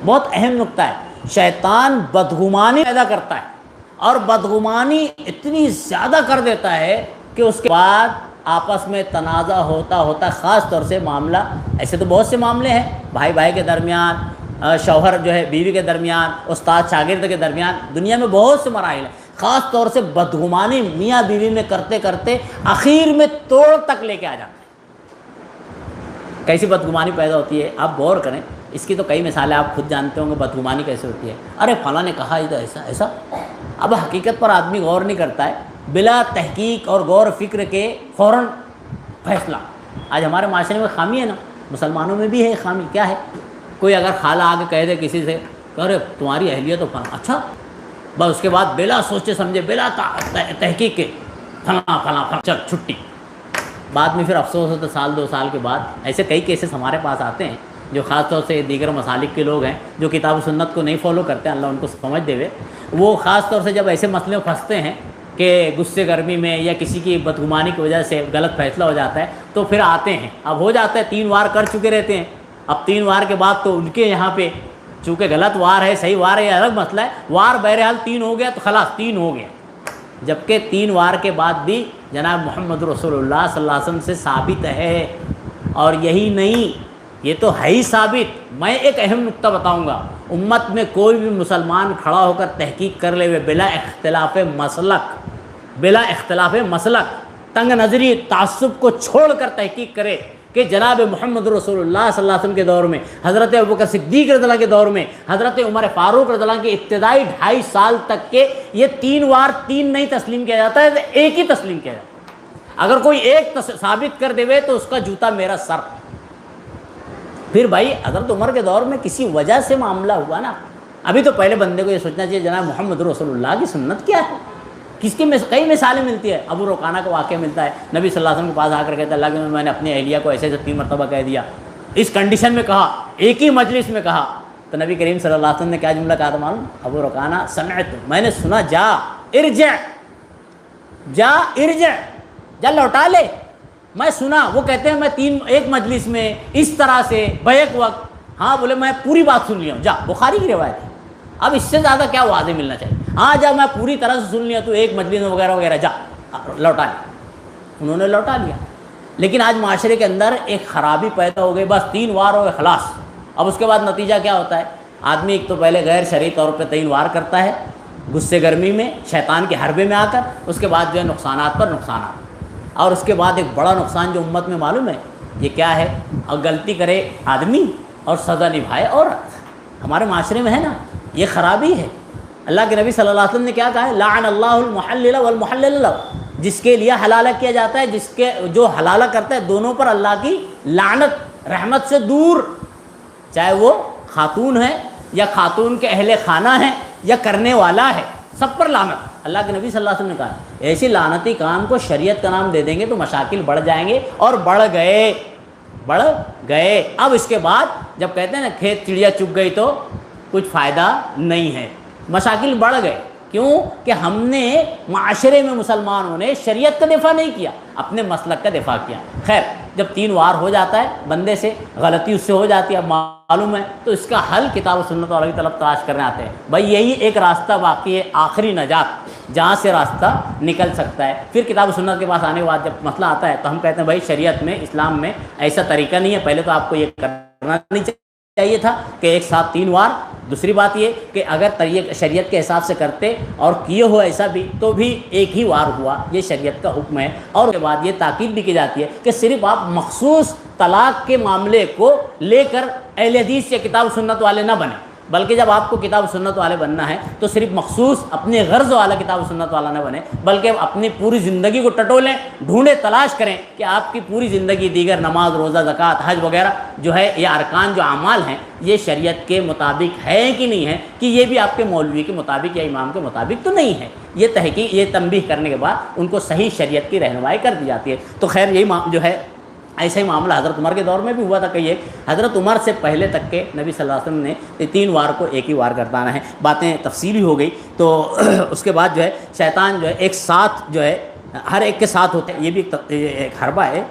بہت اہم نقطہ ہے، شیطان بدگمانی پیدا کرتا ہے اور بدگمانی اتنی زیادہ کر دیتا ہے کہ اس کے بعد آپس میں تنازع ہوتا ہوتا، خاص طور سے معاملہ، ایسے تو بہت سے معاملے ہیں بھائی بھائی کے درمیان، شوہر جو ہے بیوی کے درمیان، استاد شاگرد کے درمیان، دنیا میں بہت سے مراحل ہیں، خاص طور سے بدگمانی میاں بیوی میں کرتے کرتے آخر میں توڑ تک لے کے آ جاتے ہیں۔ کیسی بدگمانی پیدا ہوتی ہے آپ غور کریں، اس کی تو کئی مثالیں آپ خود جانتے ہوں گے، بدگمانی کیسے ہوتی ہے۔ ارے فلاں نے کہا ادھر ایسا ایسا، اب حقیقت پر آدمی غور نہیں کرتا ہے، بلا تحقیق اور غور و فکر کے فوراً فیصلہ۔ آج ہمارے معاشرے میں خامی ہے نا، مسلمانوں میں بھی ہے خامی، کیا ہے؟ کوئی اگر خالہ آ کے کہہ دے کسی سے کہ ارے تمہاری اہلیت تو فلاں، اچھا، بس اس کے بعد بلا سوچے سمجھے بلا تحقیق کے فلاں فلاں فلاں، چل چھٹی۔ بعد میں پھر افسوس ہوتا سال دو سال کے بعد، ایسے کئی کیسز ہمارے پاس آتے ہیں جو خاص طور سے دیگر مسالک کے لوگ ہیں جو کتاب و سنت کو نہیں فالو کرتے ہیں، اللہ ان کو سمجھ دے ہوئے، وہ خاص طور سے جب ایسے مسئلے میں پھنستے ہیں کہ غصے گرمی میں یا کسی کی بدگمانی کی وجہ سے غلط فیصلہ ہو جاتا ہے تو پھر آتے ہیں، اب ہو جاتا ہے 3 وار کر چکے رہتے ہیں، اب 3 وار کے بعد تو ان کے یہاں پہ چونکہ غلط وار ہے صحیح وار ہے یہ الگ مسئلہ ہے، وار بہرحال 3 ہو گیا تو خلاص 3 ہو گیا، جبکہ 3 وار کے بعد بھی جناب محمد رسول اللہ صلی اللہ علیہ وسلم سے ثابت ہے، اور یہی نہیں یہ تو ہے ہی ثابت۔ میں ایک اہم نقطہ بتاؤں گا، امت میں کوئی بھی مسلمان کھڑا ہو کر تحقیق کر لے ہوئے بلا اختلاف مسلک تنگ نظری تعصب کو چھوڑ کر تحقیق کرے کہ جناب محمد رسول اللہ صلی اللہ علیہ وسلم کے دور میں، حضرت ابوبکر صدیق رضی اللہ کے دور میں، حضرت عمر فاروق رضی اللہ کے ابتدائی 2.5 سال تک کے یہ 3 وار 3 نہیں تسلیم کیا جاتا ہے، ایک ہی تسلیم کیا جاتا ہے۔ اگر کوئی ایک ثابت کر دے تو اس کا جوتا میرا سر۔ پھر بھائی حضرت عمر کے دور میں کسی وجہ سے معاملہ ہوا نا، ابھی تو پہلے بندے کو یہ سوچنا چاہیے جناب محمد رسول اللہ کی سنت کیا ہے، کس کی کئی مثالیں ملتی ہے۔ ابو رقانہ کا واقعہ ملتا ہے، نبی صلی اللہ علیہ وسلم کے پاس آ کر کہتا ہے اللہ کہ میں نے اپنی اہلیہ کو ایسے 3 مرتبہ کہہ دیا، اس کنڈیشن میں کہا، ایک ہی مجلس میں کہا، تو نبی کریم صلی اللہ علیہ وسلم نے کیا جملہ کہا تھا معلوم؟ ابو رقانہ سمعت، میں نے سنا، جا ارجع، جا لوٹا لے، میں سنا۔ وہ کہتے ہیں میں ایک مجلس میں اس طرح سے بیک وقت، ہاں بولے میں پوری بات سن لیا ہوں، جا، بخاری کی روایت ہے، اب اس سے زیادہ کیا واضح ملنا چاہیے؟ ہاں جا میں پوری طرح سے سن لیا تو ایک مجلس میں وغیرہ وغیرہ، جا لوٹا لیا۔ انہوں نے لوٹا لیا، لیکن آج معاشرے کے اندر ایک خرابی پیدا ہو گئی، بس 3 وار ہو گئے خلاص۔ اب اس کے بعد نتیجہ کیا ہوتا ہے؟ آدمی ایک تو پہلے غیر شرعی طور پہ 3 وار کرتا ہے غصے گرمی میں شیطان کے حربے میں آ کر، اس کے بعد جو ہے نقصانات پر نقصانات، اور اس کے بعد ایک بڑا نقصان جو امت میں معلوم ہے یہ کیا ہے؟ اور غلطی کرے آدمی اور سزا نبھائے عورت، ہمارے معاشرے میں ہے نا، یہ خرابی ہے۔ اللہ کے نبی صلی اللہ علیہ وسلم نے کیا کہا ہے؟ لعن اللہ المحلل والمحلل له، جس کے لیے حلالہ کیا جاتا ہے، جو حلالہ کرتا ہے، دونوں پر اللہ کی لعنت، رحمت سے دور، چاہے وہ خاتون ہے یا خاتون کے اہل خانہ ہیں یا کرنے والا ہے، سب پر لعنت۔ اللہ کے نبی صلی اللہ علیہ وسلم نے کہا ایسی لعنتی کام کو شریعت کا نام دے دیں گے تو مشاکل بڑھ جائیں گے، اور بڑھ گئے۔ اب اس کے بعد جب کہتے ہیں نا کھیت چڑیا چگ گئی تو کچھ فائدہ نہیں ہے، مشاکل بڑھ گئے۔ کیوں کہ ہم نے معاشرے میں مسلمانوں نے شریعت کا دفاع نہیں کیا، اپنے مسلک کا دفاع کیا۔ خیر، جب 3 وار ہو جاتا ہے بندے سے، غلطی اس سے ہو جاتی ہے، اب معلوم ہے، تو اس کا حل کتاب و سنت والوں کی طرف تلاش کرنے آتے ہیں۔ بھائی یہی ایک راستہ باقی ہے، آخری نجات، جہاں سے راستہ نکل سکتا ہے۔ پھر کتاب و سنت کے پاس آنے کے بعد جب مسئلہ آتا ہے تو ہم کہتے ہیں بھائی شریعت میں، اسلام میں ایسا طریقہ نہیں ہے، پہلے تو آپ کو یہ کرنا نہیں چاہیے تھا کہ ایک ساتھ 3 وار۔ دوسری بات یہ کہ اگر شریعت کے حساب سے کرتے اور کیے ہو ایسا بھی تو بھی ایک ہی وار ہوا، یہ شریعت کا حکم ہے۔ اور اس کے بعد یہ تاکید بھی کی جاتی ہے کہ صرف آپ مخصوص طلاق کے معاملے کو لے کر اہل حدیث یا کتاب و سنت والے نہ بنیں، بلکہ جب آپ کو کتاب و سنت والے بننا ہے تو صرف مخصوص اپنے غرض والا کتاب و سنت والا نہ بنے، بلکہ اپنی پوری زندگی کو ٹٹولیں، ڈھونڈیں، تلاش کریں کہ آپ کی پوری زندگی دیگر نماز، روزہ، زکوٰۃ، حج وغیرہ جو ہے، یہ ارکان جو اعمال ہیں، یہ شریعت کے مطابق ہے کہ نہیں ہے، کہ یہ بھی آپ کے مولوی کے مطابق یا امام کے مطابق تو نہیں ہے۔ یہ تحقیق، یہ تنبیہ کرنے کے بعد ان کو صحیح شریعت کی رہنمائی کر دی جاتی ہے۔ تو خیر یہی جو ہے ایسا ہی معاملہ حضرت عمر کے دور میں بھی ہوا تھا. کہیے حضرت عمر سے پہلے تک کے نبی صلی اللہ علیہ وسلم نے 3 وار کو ایک ہی وار گردانا ہے. باتیں تفصیلی ہو گئی. تو اس کے بعد جو ہے شیطان جو ہے ایک ساتھ جو ہے ہر ایک کے ساتھ ہوتے ہیں. یہ بھی ایک حربہ ہے.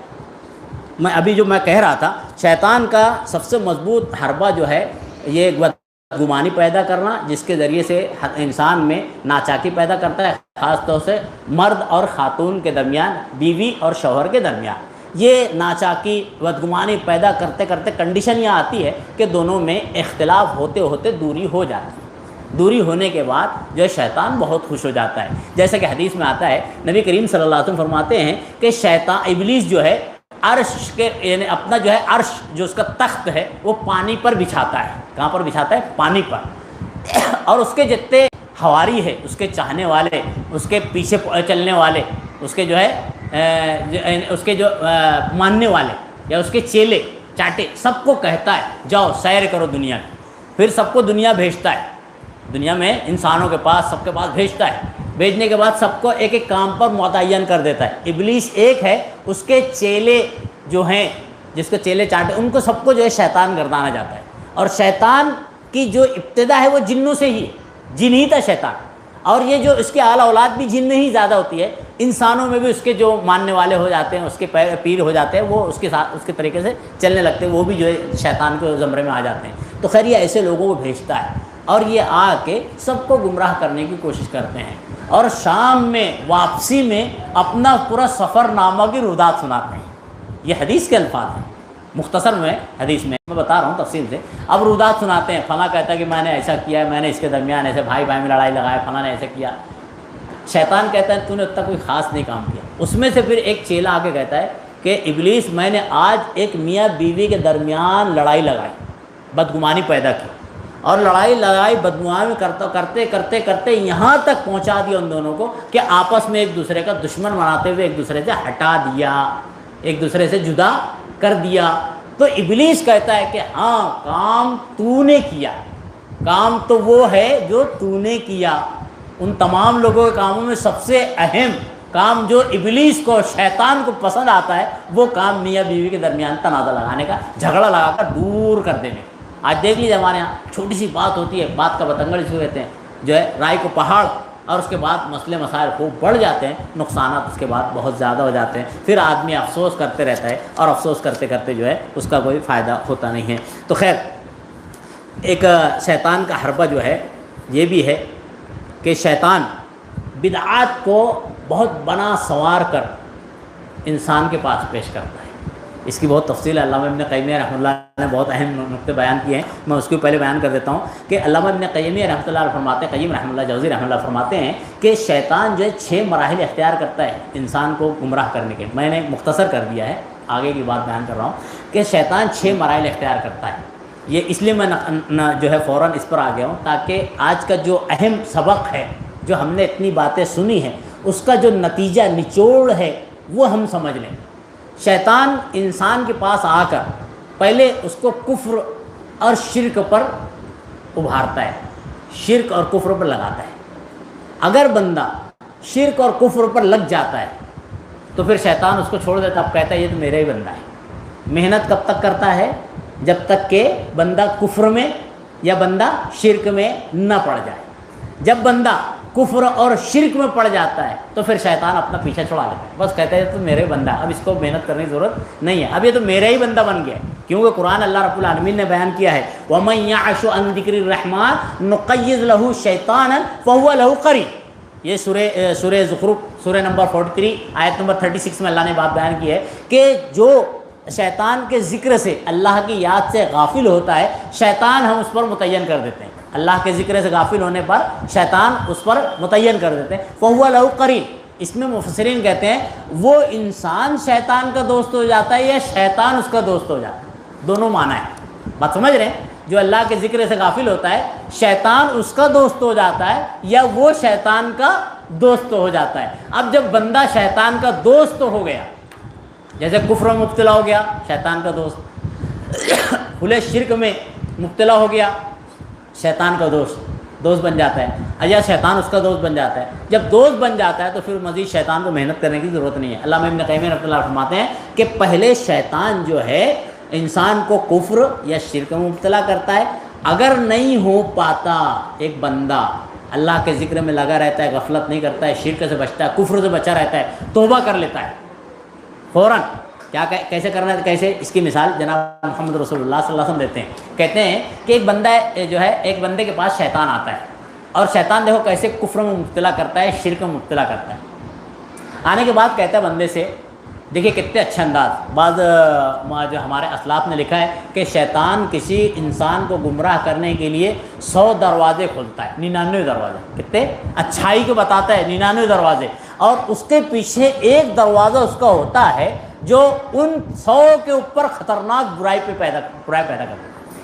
میں ابھی جو میں کہہ رہا تھا شیطان کا سب سے مضبوط حربہ جو ہے یہ بدگمانی پیدا کرنا، جس کے ذریعے سے انسان میں ناچاکی پیدا کرتا ہے، خاص طور سے مرد اور خاتون کے درمیان، بیوی اور شوہر کے درمیان. یہ ناچاکی بدگمانی پیدا کرتے کرتے کنڈیشن یہ آتی ہے کہ دونوں میں اختلاف ہوتے ہوتے دوری ہو جاتی ہے. دوری ہونے کے بعد جو ہے شیطان بہت خوش ہو جاتا ہے. جیسا کہ حدیث میں آتا ہے نبی کریم صلی اللہ علیہ وسلم فرماتے ہیں کہ شیطان ابلیس جو ہے عرش کے یعنی اپنا جو ہے عرش جو اس کا تخت ہے وہ پانی پر بچھاتا ہے. کہاں پر بچھاتا ہے؟ پانی پر. اور اس کے جتنے حواری ہے، اس کے چاہنے والے، اس کے پیچھے چلنے والے، اس کے جو ہے اس کے جو ماننے والے یا اس کے چیلے چاٹے، سب کو کہتا ہے جاؤ سیر کرو دنیا کی. پھر سب کو دنیا بھیجتا ہے، دنیا میں انسانوں کے پاس سب کے پاس بھیجتا ہے. بھیجنے کے بعد سب کو ایک ایک کام پر متعین کر دیتا ہے. ابلیس ایک ہے، اس کے چیلے جو ہیں، جس کو چیلے چاٹے، ان کو سب کو جو ہے شیطان گردانا جاتا ہے. اور شیطان کی جو ابتدا ہے وہ جنوں سے ہی، جن ہی تھا شیطان. اور یہ جو اس کے اعلیٰ اولاد بھی جن میں ہی زیادہ ہوتی ہے. انسانوں میں بھی اس کے جو ماننے والے ہو جاتے ہیں، اس کے پیر ہو جاتے ہیں، وہ اس کے ساتھ اس کے طریقے سے چلنے لگتے ہیں، وہ بھی جو ہے شیطان کے زمرے میں آ جاتے ہیں. تو خیر یہ ایسے لوگوں کو بھیجتا ہے اور یہ آ کے سب کو گمراہ کرنے کی کوشش کرتے ہیں. اور شام میں واپسی میں اپنا پورا سفر نامہ کی رودات سناتے ہیں. یہ حدیث کے الفاظ ہیں، مختصر میں حدیث میں بتا رہا ہوں تفصیل سے. اب رودات سناتے ہیں، فلاں کہتا ہے کہ میں نے ایسا کیا ہے، میں نے اس کے درمیان ایسے بھائی بھائی میں لڑائی لگایا، فلاں نے ایسا کیا. شیطان کہتا ہے تو نے اتنا کوئی خاص نہیں کام کیا. اس میں سے پھر ایک چیلا آ کے کہتا ہے کہ ابلیس میں نے آج ایک میاں بیوی کے درمیان لڑائی لگائی، بدگمانی پیدا کی، اور لڑائی لڑائی بدگمانی کرتے کرتے کرتے یہاں تک پہنچا دیا ان دونوں کو کہ آپس میں ایک دوسرے کا دشمن بناتے ہوئے ایک دوسرے سے ہٹا دیا، ایک دوسرے سے جدا کر دیا. تو ابلیس کہتا ہے کہ ہاں کام تو نے کیا، کام تو وہ ہے جو تو نے کیا. ان تمام لوگوں کے کاموں میں سب سے اہم کام جو ابلیس کو، شیطان کو پسند آتا ہے، وہ کام میاں بیوی کے درمیان تنازع لگانے کا، جھگڑا لگا کر دور کر دینے. آج دیکھ لیجیے ہمارے یہاں چھوٹی سی بات ہوتی ہے، بات کا بتنگڑ اس کو کہتے ہیں، جو ہے رائے کو پہاڑ، اور اس کے بعد مسئلے مسائل خوب بڑھ جاتے ہیں، نقصانات اس کے بعد بہت زیادہ ہو جاتے ہیں. پھر آدمی افسوس کرتے رہتا ہے اور افسوس کرتے کرتے جو ہے اس کا کوئی فائدہ ہوتا نہیں ہے. تو خیر ایک شیطان کا حربہ جو ہے یہ بھی ہے کہ شیطان بدعات کو بہت بنا سنوار کر انسان کے پاس پیش کرتا ہے. اس کی بہت تفصیل ہے، علامہ ابن قیمیہ رحمۃ اللہ نے بہت اہم نقطے بیان کیے ہیں. میں اس کو پہلے بیان کر دیتا ہوں کہ علامہ ابن قیمیہ رحمۃ اللہ فرماتے ہیں، قیم رحمۃ اللہ جوزی رحمۃ اللہ فرماتے ہیں کہ شیطان جو ہے 6 مراحل اختیار کرتا ہے انسان کو گمراہ کرنے کے. میں نے مختصر کر دیا ہے، آگے کی بات بیان کر رہا ہوں کہ شیطان 6 مراحل اختیار کرتا ہے. یہ اس لیے میں جو ہے فوراً اس پر آ گیا ہوں تاکہ آج کا جو اہم سبق ہے، جو ہم نے اتنی باتیں سنی ہیں، اس کا جو نتیجہ نچوڑ ہے وہ ہم سمجھ لیں. شیطان انسان کے پاس آ کر پہلے اس کو کفر اور شرک پر ابھارتا ہے، شرک اور کفر پر لگاتا ہے. اگر بندہ شرک اور کفر پر لگ جاتا ہے تو پھر شیطان اس کو چھوڑ دیتا. اب کہتا ہے یہ تو میرا ہی بندہ ہے. محنت کب تک کرتا ہے؟ جب تک کہ بندہ کفر میں یا بندہ شرک میں نہ پڑ جائے. جب بندہ کفر اور شرک میں پڑ جاتا ہے تو پھر شیطان اپنا پیچھا چھڑا لیتا ہے. بس کہتا ہے تو میرے بندہ، اب اس کو محنت کرنے کی ضرورت نہیں ہے، اب یہ تو میرا ہی بندہ بن گیا. کیونکہ قرآن اللہ رب العالمین نے بیان کیا ہے وَمَن يَعْشُ عَن ذِكْرِ الرَّحْمَٰنِ نُقَيِّضْ لَهُ شَيْطَانًا فَهُوَ لَهُ قَرِينٌ. یہ سورہ زخرف سورہ نمبر 43 آیت نمبر 36 میں اللہ نے بات بیان کی ہے کہ جو شیطان کے ذکر سے، اللہ کی یاد سے غافل ہوتا ہے، شیطان ہم اس پر متعین کر دیتے ہیں. اللہ کے ذکر سے غافل ہونے پر شیطان اس پر متعین کر دیتے ہیں. فَهُوَ لَهُ قَرِينٌ. اس میں مفسرین کہتے ہیں وہ انسان شیطان کا دوست ہو جاتا ہے یا شیطان اس کا دوست ہو جاتا ہے. دونوں معنی ہے، بات سمجھ رہے ہیں؟ جو اللہ کے ذکر سے غافل ہوتا ہے شیطان اس کا دوست ہو جاتا ہے یا وہ شیطان کا دوست ہو جاتا ہے. اب جب بندہ شیطان کا دوست ہو گیا، جیسے کفر میں مبتلا ہو گیا شیطان کا دوست، کھلے شرک میں مبتلا ہو گیا شیطان کا دوست، دوست بن جاتا ہے، یا شیطان اس کا دوست بن جاتا ہے۔ جب دوست بن جاتا ہے تو پھر مزید شیطان کو محنت کرنے کی ضرورت نہیں ہے۔ علامہ ابن قیم رحمۃ اللہ فرماتے ہیں کہ پہلے شیطان جو ہے انسان کو کفر یا شرک میں مبتلا کرتا ہے، اگر نہیں ہو پاتا ایک بندہ اللہ کے ذکر میں لگا رہتا ہے، غفلت نہیں کرتا ہے، شرک سے بچتا ہے، کفر سے بچا رہتا ہے، توبہ کر لیتا ہے فوراً، کیا کیسے کرنا ہے، کیسے، اس کی مثال جناب محمد رسول اللہ صلی اللہ علیہ وسلم دیتے ہیں۔ کہتے ہیں کہ ایک بندہ جو ہے، ایک بندے کے پاس شیطان آتا ہے، اور شیطان دیکھو کیسے کفر میں مبتلا کرتا ہے، شرک میں مبتلا کرتا ہے۔ آنے کے بعد کہتا ہے بندے سے، دیکھیے کتنے اچھے انداز، بعض جو ہمارے اسلاف نے لکھا ہے کہ شیطان کسی انسان کو گمراہ کرنے کے لیے 100 دروازے کھولتا ہے، 99 دروازے، کتنے اچھائی کو بتاتا ہے، 99 دروازے، اور اس کے پیچھے ایک دروازہ اس کا ہوتا ہے جو ان 100 کے اوپر خطرناک برائی پیدا کرتا ہے،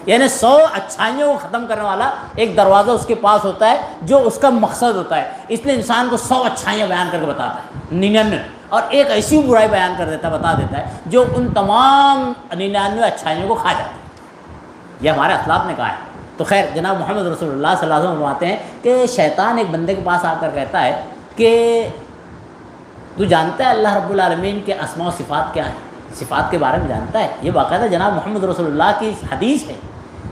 یعنی 100 اچھائیوں کو ختم کرنے والا ایک دروازہ اس کے پاس ہوتا ہے جو اس کا مقصد ہوتا ہے، اس لیے انسان کو 100 اچھائیاں بیان کر کے بتاتا ہے، 99، اور ایک ایسی برائی بیان کر دیتا ہے، بتا دیتا ہے جو ان تمام 99 اچھائیوں کو کھا جاتا ہے۔ یہ ہمارے اسلاف نے کہا ہے۔ تو خیر جناب محمد رسول اللہ صلی اللہ علیہ وسلم فرماتے ہیں کہ شیطان ایک بندے کے پاس آ کر کہتا ہے کہ تو جانتا ہے اللہ رب العالمین کے اسماء و صفات کیا ہیں، صفات کے بارے میں جانتا ہے؟ یہ باقاعدہ جناب محمد رسول اللہ کی حدیث ہے۔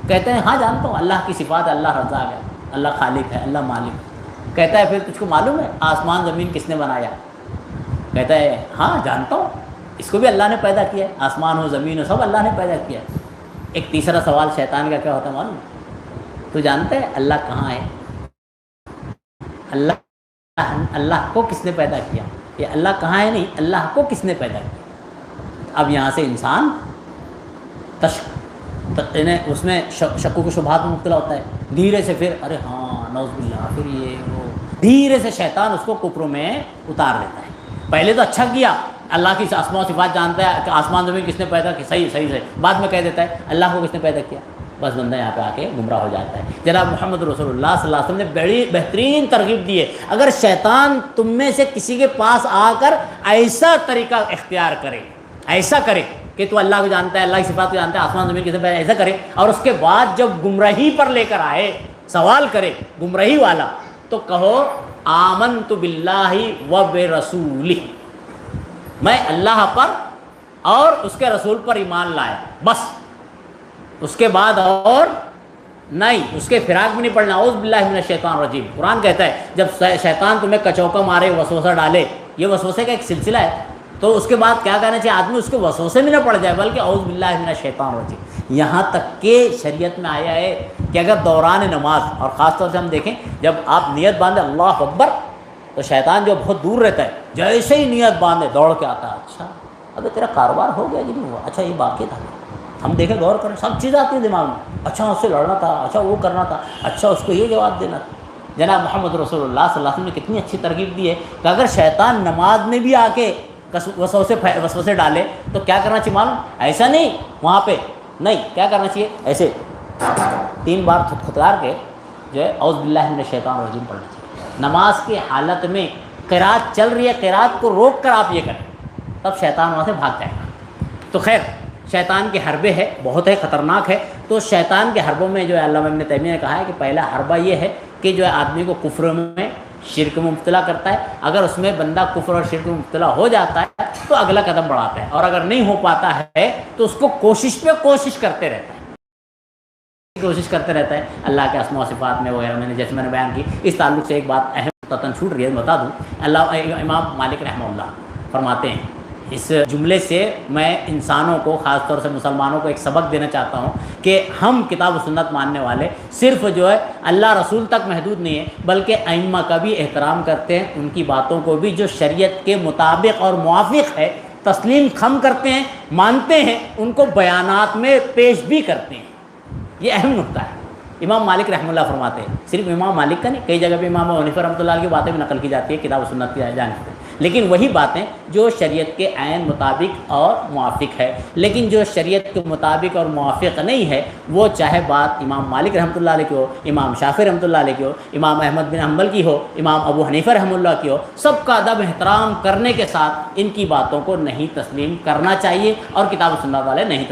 کہتے ہیں ہاں جانتا ہوں، اللہ کی صفات، اللہ رزاق ہے، اللہ خالق ہے، اللہ مالک ہے۔ کہتا ہے پھر تجھ کو معلوم ہے آسمان زمین کس نے بنایا؟ کہتا ہے ہاں جانتا ہوں، اس کو بھی اللہ نے پیدا کیا ہے، آسمان ہو زمین ہو سب اللہ نے پیدا کیا ہے۔ ایک تیسرا سوال شیطان کا کیا ہوتا ہے معلوم ہے؟ تو جانتا ہے اللہ کہاں ہے؟ اللہ کو کس نے پیدا کیا؟ یہ اللہ کہاں ہے نہیں، اللہ کو کس نے پیدا کیا؟ اب یہاں سے انسان اس میں شکوک و شبہات میں مبتلا ہوتا ہے، دھیرے سے پھر ارے ہاں نعوذ باللہ، پھر یہ وہ، دھیرے سے شیطان اس کو کفر میں اتار لیتا ہے۔ پہلے تو اچھا کیا، اللہ کی اسماء و صفات جانتا ہے کہ آسمان زمین کس نے پیدا کی، صحیح، بعد میں کہہ دیتا ہے اللہ کو کس نے پیدا کیا، بس بندہ یہاں پہ آ کے گمراہ ہو جاتا ہے۔ جناب محمد رسول اللہ صلی اللہ علیہ وسلم نے بڑی بہترین ترغیب دی ہے، اگر شیطان تم میں سے کسی کے پاس آ کر ایسا طریقہ اختیار کرے، ایسا کرے کہ تو اللہ کو جانتا ہے، اللہ کی صفات کو جانتا ہے، آسمان زمین کس نے پیدا، ایسا کرے، اور اس کے بعد جب گمراہی پر لے کر آئے، سوال کرے گمراہی والا، تو کہو آمنت باللہ و برسولہ، میں اللہ پر اور اس کے رسول پر ایمان لایا، بس اس کے بعد اور نہیں، اس کے فراق میں نہیں پڑھنا۔ اعوذ باللہ من الشیطان الرجیم، قرآن کہتا ہے جب شیطان تمہیں کچوکا مارے، وسوسہ ڈالے، یہ وسوسے کا ایک سلسلہ ہے، تو اس کے بعد کیا کہنا چاہیے آدمی اس کے وسوسے میں نہ پڑ جائے، بلکہ اعوذ باللہ من الشیطان الرجیم۔ یہاں تک کہ شریعت میں آیا ہے کہ اگر دوران نماز، اور خاص طور سے ہم دیکھیں جب آپ نیت باندھے اللہ اکبر، تو شیطان جو بہت دور رہتا ہے جیسے ہی نیت باندھے دوڑ کے آتا ہے، اچھا ابھی تیرا کاروبار ہو گیا کہ نہیں ہوا، اچھا یہ باقی تھا، ہم دیکھیں غور کریں سب چیز آتی ہے دماغ میں، اچھا اس سے لڑنا تھا، اچھا وہ کرنا تھا، اچھا اس کو یہ جواب دینا تھا۔ جناب محمد رسول اللہ صلی اللہ علیہ وسلم نے کتنی اچھی ترغیب دی ہے کہ اگر شیطان نماز میں بھی آ کے وسوسے ڈالے تو کیا کرنا چاہیے معلوم؟ ایسا نہیں وہاں پہ نہیں، کیا کرنا چاہیے؟ ایسے 3 بار تھتکار کے جو ہے اعوذ باللہ من الشیطان الرجیم پڑھنا چاہیے۔ نماز کی حالت میں قرات چل رہی ہے، قرات کو روک کر آپ یہ کریں، تب شیطان وہاں سے بھاگ جائے گا۔ تو خیر شیطان کے حربے ہے، بہت ہے، خطرناک ہے۔ تو شیطان کے حربوں میں جو ہے علامہ ابن تیمیہ نے کہا ہے کہ پہلا حربہ یہ ہے کہ جو ہے آدمی کو کفر میں، شرک میں مبتلا کرتا ہے، اگر اس میں بندہ کفر اور شرک میں مبتلا ہو جاتا ہے تو اگلا قدم بڑھاتا ہے، اور اگر نہیں ہو پاتا ہے تو اس کو کوشش کرتے رہتا ہے اللہ کے اسماء و صفات میں وغیرہ، میں نے جیسے میں نے بیان کی۔ اس تعلق سے ایک بات اہم چھوٹ رہی ہے، بتا دوں، امام مالک رحمہ اللہ فرماتے ہیں، اس جملے سے میں انسانوں کو، خاص طور سے مسلمانوں کو ایک سبق دینا چاہتا ہوں کہ ہم کتاب و سنت ماننے والے صرف جو ہے اللہ رسول تک محدود نہیں ہے، بلکہ ائمہ کا بھی احترام کرتے ہیں، ان کی باتوں کو بھی جو شریعت کے مطابق اور موافق ہے تسلیم خم کرتے ہیں، مانتے ہیں، ان کو بیانات میں پیش بھی کرتے ہیں۔ یہ اہم نقطہ ہے۔ امام مالک رحمہ اللہ فرماتے ہیں، صرف امام مالک کا نہیں، کئی جگہ پہ امام حنیفہ رحمۃ اللہ کی باتیں بھی نقل کی جاتی ہے کتاب و سنت کی جانب سے، لیکن وہی باتیں جو شریعت کے عین مطابق اور موافق ہے۔ لیکن جو شریعت کے مطابق اور موافق نہیں ہے، وہ چاہے بات امام مالک رحمۃ اللہ علیہ کی ہو، امام شافعی رحمۃ اللہ علیہ کی ہو، امام احمد بن حنبل کی ہو، امام ابو حنیفہ رحمۃ اللہ کی ہو، سب کا ادب احترام کرنے کے ساتھ ان کی باتوں کو نہیں تسلیم کرنا چاہیے، اور کتاب و سنت والے نہیں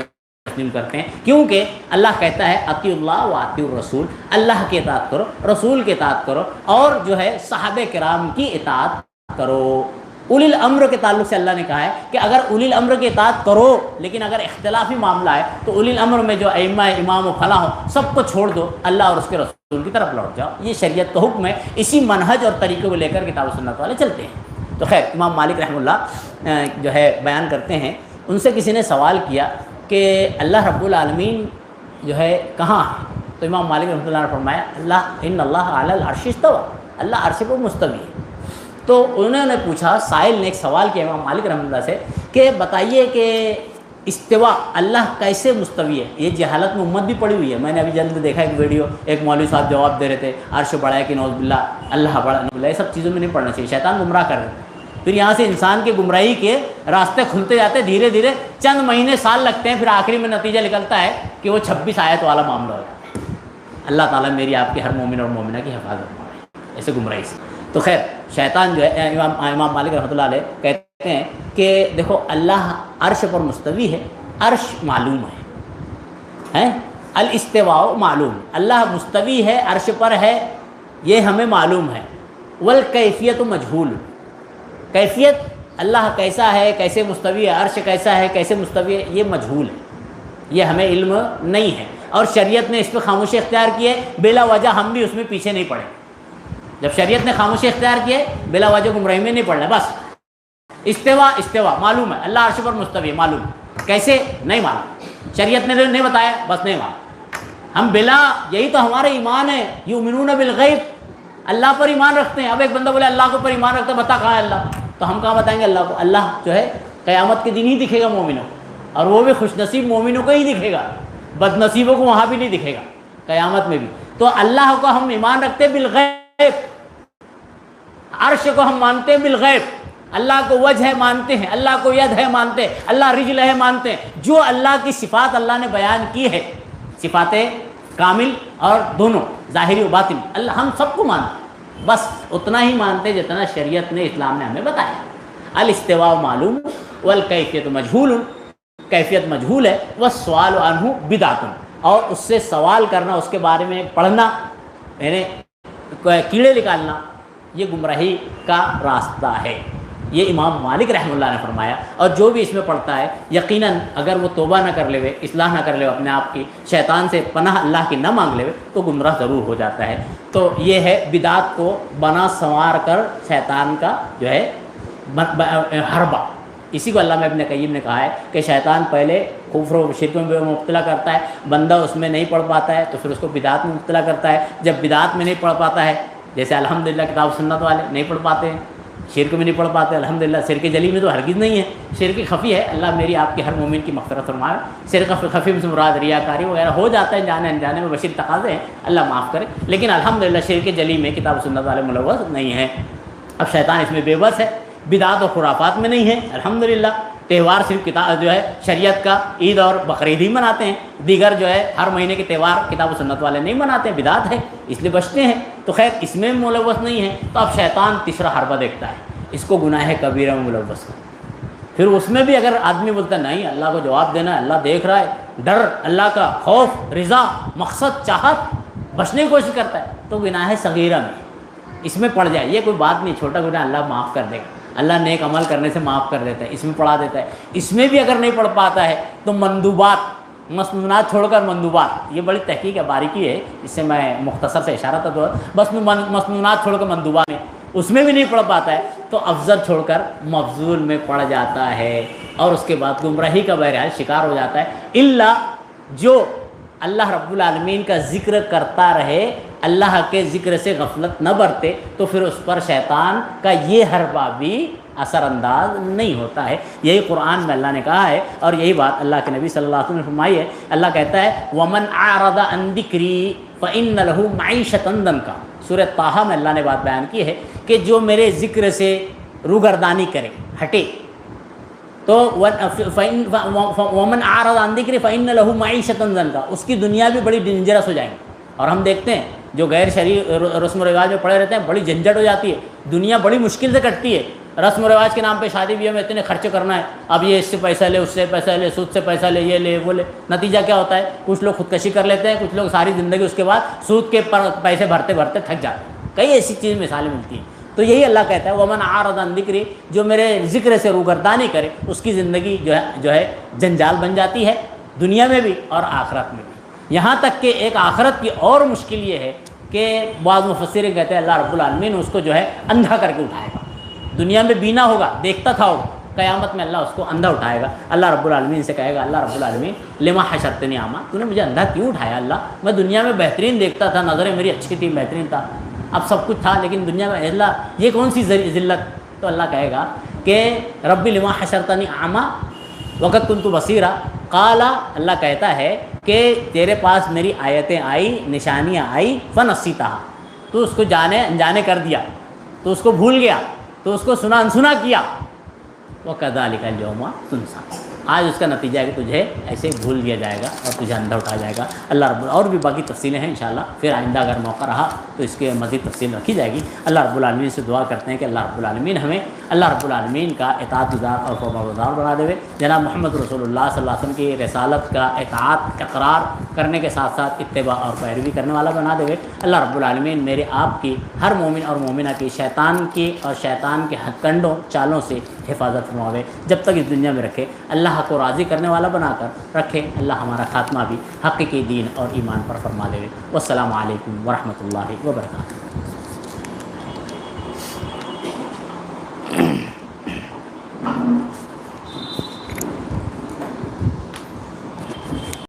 تسلیم تسلیم کرتے ہیں، کیونکہ اللہ کہتا ہے اطیعوا اللہ و اطیعوا الرسول، اللہ کی اطاعت کرو، رسول کی اطاعت کرو، اور جو ہے صحابہ کرام کی اطاعت کرو۔ اولی الامر کے تعلق سے اللہ نے کہا ہے کہ اگر اولی الامر کی اطاعت کرو، لیکن اگر اختلافی معاملہ ہے تو اولی الامر میں جو ائمہ امام و فلاں ہو سب کو چھوڑ دو، اللہ اور اس کے رسول کی طرف لوٹ جاؤ۔ یہ شریعت کا حکم ہے، اسی منہج اور طریقے کو لے کر کتاب و سنت والے چلتے ہیں۔ تو خیر، امام مالک رحمہ اللہ جو ہے بیان کرتے ہیں، ان سے کسی نے سوال کیا کہ اللہ رب العالمین جو ہے کہاں ہے؟ تو امام مالک رحمۃ اللہ نے فرمایا ان اللہ علی العرش استوى، اللہ عرش پر مستوی ہے۔ تو انہوں نے پوچھا، سائل نے ایک سوال کیا امام مالک رحمۃ اللہ سے کہ بتائیے کہ استوا اللہ کیسے مستوی ہے؟ یہ جہالت میں امت بھی پڑی ہوئی ہے۔ میں نے ابھی جلد دیکھا ایک ویڈیو، ایک مولوی صاحب جواب دے رہے تھے عرش بڑا ہے کہ نعوذ باللہ، اللہ بڑا، نعوذ باللہ، یہ سب چیزوں میں نہیں پڑھنا چاہیے، شیطان گمراہ کر رہے ہیں۔ پھر یہاں سے انسان کے گمراہی کے راستے کھلتے جاتے ہیں، دھیرے دھیرے چند مہینے سال لگتے ہیں، پھر آخری میں نتیجہ نکلتا ہے کہ وہ 26 آیت والا معاملہ ہو جاتا ہے۔ اللہ تعالیٰ میری آپ کے ہر مومن اور مومنہ کی حفاظت فرمائے ایسے گمراہی سے۔ تو خیر، شیطان جو ہے امام مالک رحمۃ اللہ علیہ کہتے ہیں کہ دیکھو اللہ عرش پر مستوی ہے، عرش معلوم ہے، الاستواء معلوم، اللہ مستوی ہے، عرش پر ہے، یہ ہمیں معلوم ہے، والکیفیت مجہول، کیفیت اللہ کیسا ہے، کیسے مستوی ہے، عرش کیسا ہے، کیسے مستوی ہے، یہ مجہول ہے، یہ ہمیں علم نہیں ہے، اور شریعت نے اس پہ خاموشی اختیار کی ہے، بلا وجہ ہم بھی اس میں پیچھے نہیں پڑے۔ جب شریعت نے خاموشی اختیار کی ہے، بلا وجہ گمراہی میں نہیں پڑنا، بس استوا معلوم ہے، اللہ عرش پر مستوی ہے، معلوم، کیسے نہیں معلوم، شریعت نے نہیں بتایا، بس نہیں معلوم، ہم بلا، یہی تو ہمارے ایمان ہے، یؤمنون بالغیب، اللہ پر ایمان رکھتے ہیں۔ اب ایک بندہ بولے اللہ کے اوپر ایمان رکھتا ہے، بتا کہاں ہے اللہ؟ تو ہم کہاں بتائیں گے اللہ کو؟ اللہ جو ہے قیامت کے دن ہی دکھے گا مومنوں کو، اور وہ بھی خوش نصیب مومنوں کو ہی دکھے گا، بد نصیبوں کو وہاں بھی نہیں دکھے گا، قیامت میں بھی۔ تو اللہ کو ہم ایمان رکھتے بالغیب، عرش کو ہم مانتے ہیں بالغیب، اللہ کو وجہ ہے مانتے ہیں، اللہ کو ید ہے مانتے ہیں، اللہ رجل ہے مانتے ہیں، جو اللہ کی صفات اللہ نے بیان کی ہے، صفات کامل اور دونوں ظاہری و باطن، اللہ ہم سب کو مانتے ہیں، بس اتنا ہی مانتے جتنا شریعت نے، اسلام نے ہمیں بتایا۔ الاستواء معلوم والکیفیت مجہول، کیفیت مجہول ہے، والسؤال عنہ بدعۃ، اور اس سے سوال کرنا، اس کے بارے میں پڑھنا، یعنی کیڑے نکالنا، یہ گمراہی کا راستہ ہے، یہ امام مالک رحمہ اللہ نے فرمایا۔ اور جو بھی اس میں پڑھتا ہے یقیناً اگر وہ توبہ نہ کر لے، اصلاح نہ کر لے اپنے آپ کی، شیطان سے پناہ اللہ کی نہ مانگ لے، تو گمراہ ضرور ہو جاتا ہے۔ تو یہ ہے بدعت کو بنا سنوار کر شیطان کا جو ہے حربہ، اسی کو علامہ ابن قیم نے کہا ہے کہ شیطان پہلے کفر و شرک میں مبتلا کرتا ہے، بندہ اس میں نہیں پڑھ پاتا ہے تو پھر اس کو بدعت میں مبتلا کرتا ہے، جب بدعت میں نہیں پڑھ پاتا ہے، جیسے الحمدللہ کتاب سنت والے نہیں پڑھ پاتے ہیں، شرک میں نہیں پڑھ پاتے، الحمدللہ شرک جلی میں تو ہرگز نہیں ہے، شرک خفی ہے، اللہ میری آپ کی ہر مومن کی مغفرت فرمائے۔ شرک خفی میں سے مراد ریاکاری وغیرہ ہو جاتا ہے، جانے انجانے میں بشیر تقاضے ہیں، اللہ معاف کرے، لیکن الحمدللہ شرک جلی میں کتاب سنت والے ملوث نہیں ہیں۔ اب شیطان اس میں بے بس ہے، بدعت و خرافات میں نہیں ہے، الحمدللہ تہوار صرف کتاب جو ہے شریعت کا عید اور بقرعید ہی مناتے ہیں، دیگر جو ہے ہر مہینے کے تہوار کتاب و سنت والے نہیں مناتے ہیں، بدعت ہے اس لیے بچتے ہیں، تو خیر اس میں ملوث نہیں ہے۔ تو اب شیطان تیسرا حربہ دیکھتا ہے، اس کو گناہ کبیرہ میں ملوث ہے، پھر اس میں بھی اگر آدمی بولتا ہے نہیں اللہ کو جواب دینا ہے، اللہ دیکھ رہا ہے، ڈر اللہ کا، خوف، رضا، مقصد، چاہت، بچنے کی کوشش کرتا ہے، تو گناہ صغیرہ میں اس میں پڑ جائے، یہ کوئی بات نہیں، چھوٹا گناہ اللہ معاف کر دے گا، اللہ نیک عمل کرنے سے معاف کر دیتا ہے، اس میں پڑھا دیتا ہے۔ اس میں بھی اگر نہیں پڑھ پاتا ہے تو مندوبات، مسنونات چھوڑ کر مندوبات، یہ بڑی تحقیق ہے، باریکی ہے، اس سے میں مختصر سے اشارہ تھا، بس مسنونات چھوڑ کر مندوبات میں اس میں بھی نہیں پڑھ پاتا ہے تو افضل چھوڑ کر مفضول میں پڑھ جاتا ہے، اور اس کے بعد گمراہی کا بہرحال شکار ہو جاتا ہے، الا جو اللہ رب العالمین کا ذکر کرتا رہے، اللہ کے ذکر سے غفلت نہ برتے، تو پھر اس پر شیطان کا یہ حربہ بھی اثر انداز نہیں ہوتا ہے۔ یہی قرآن میں اللہ نے کہا ہے، اور یہی بات اللہ کے نبی صلی اللہ علیہ وسلم نے فرمائی ہے۔ اللہ کہتا ہے وَمَنْ أَعْرَضَ عَنْ ذِكْرِي فَإِنَّ لَهُ مَعِيشَةً ضَنْكًا، سورہ طٰہٰ میں اللہ نے بات بیان کی ہے کہ جو میرے ذکر سے روگردانی کرے، ہٹے، تو وَمَنْ أَعْرَضَ عَنْ ذِكْرِي فَإِنَّ لَهُ مَعِيشَةً ضَنْكًا، اس کی دنیا بھی بڑی ڈینجرس ہو جائیں گی۔ اور ہم دیکھتے ہیں جو غیر شرعی رسم و رواج میں پڑے رہتے ہیں، بڑی جھنجھٹ ہو جاتی ہے، دنیا بڑی مشکل سے کٹتی ہے، رسم و رواج کے نام پہ شادی بیاہ میں اتنے خرچے کرنا ہے، اب یہ اس سے پیسہ لے، اس سے پیسہ لے، سود سے پیسہ لے، یہ لے وہ لے، نتیجہ کیا ہوتا ہے؟ کچھ لوگ خودکشی کر لیتے ہیں، کچھ لوگ ساری زندگی اس کے بعد سود کے پیسے بھرتے بھرتے تھک جاتے ہیں۔ کئی ایسی چیز مثالیں ملتی ہیں۔ تو یہی اللہ کہتا ہے ومن اعرض عن ذکری، جو میرے ذکر سے روگردانی کرے اس کی زندگی جو ہے جنجال بن جاتی ہے، دنیا میں بھی اور آخرت میں بھی۔ یہاں تک کہ ایک آخرت کی اور مشکل یہ ہے کہ بعض مفسرین کہتے ہیں اللہ رب العالمین اس کو جو ہے اندھا کر کے اٹھائے گا۔ دنیا میں بینا ہوگا، دیکھتا تھا وہ، قیامت میں اللہ اس کو اندھا اٹھائے گا۔ اللہ رب العالمین سے کہے گا اللہ رب العالمین لما حشرتنی اعمیٰ، تو نے مجھے اندھا کیوں اٹھایا اللہ؟ میں دنیا میں بہترین دیکھتا تھا، نظریں میری اچھی تھی، بہترین تھا، اب سب کچھ تھا، لیکن دنیا میں اللہ یہ کون سی ذلت؟ تو اللہ کہے گا کہ رب لما حشرتنی اعمیٰ وقت کنت بصیرا، قال، اللہ کہتا ہے کہ تیرے پاس میری آیتیں آئی، نشانیاں آئی، فنسیتہا، تو اس کو انجانے کر دیا، تو اس کو بھول گیا، تو اس کو سنا انسنا کیا، وَكَذَلِكَ الْيَوْمَ تُنسَىٰ، آج اس کا نتیجہ ہے کہ تجھے ایسے بھول دیا جائے گا اور تجھے اندھا اٹھایا جائے گا۔ اللہ رب اور بھی باقی تفصیلیں ہیں انشاءاللہ، پھر آئندہ اگر موقع رہا تو اس کے مزید تفصیل رکھی جائے گی۔ اللہ رب العالمین سے دعا کرتے ہیں کہ اللہ رب العالمین ہمیں اللہ رب العالمین کا اطاعت گزار اور فرمانبردار بنا دے، جناب محمد رسول اللہ صلی اللہ علیہ وسلم کی رسالت کا اطاعت اقرار کرنے کے ساتھ ساتھ اتباع اور پیروی کرنے والا بنا دے۔ اللہ رب العالمین میرے آپ کی، ہر مومن اور مومنہ کی شیطان کی اور شیطان کے کنڈوں چالوں سے حفاظت فرماوے، جب تک اس دنیا میں رکھے، اللہ کو راضی کرنے والا بنا کر رکھے۔ اللہ ہمارا خاتمہ بھی حقیقی دین اور ایمان پر فرما دے۔ والسلام علیکم ورحمۃ اللہ وبرکاتہ۔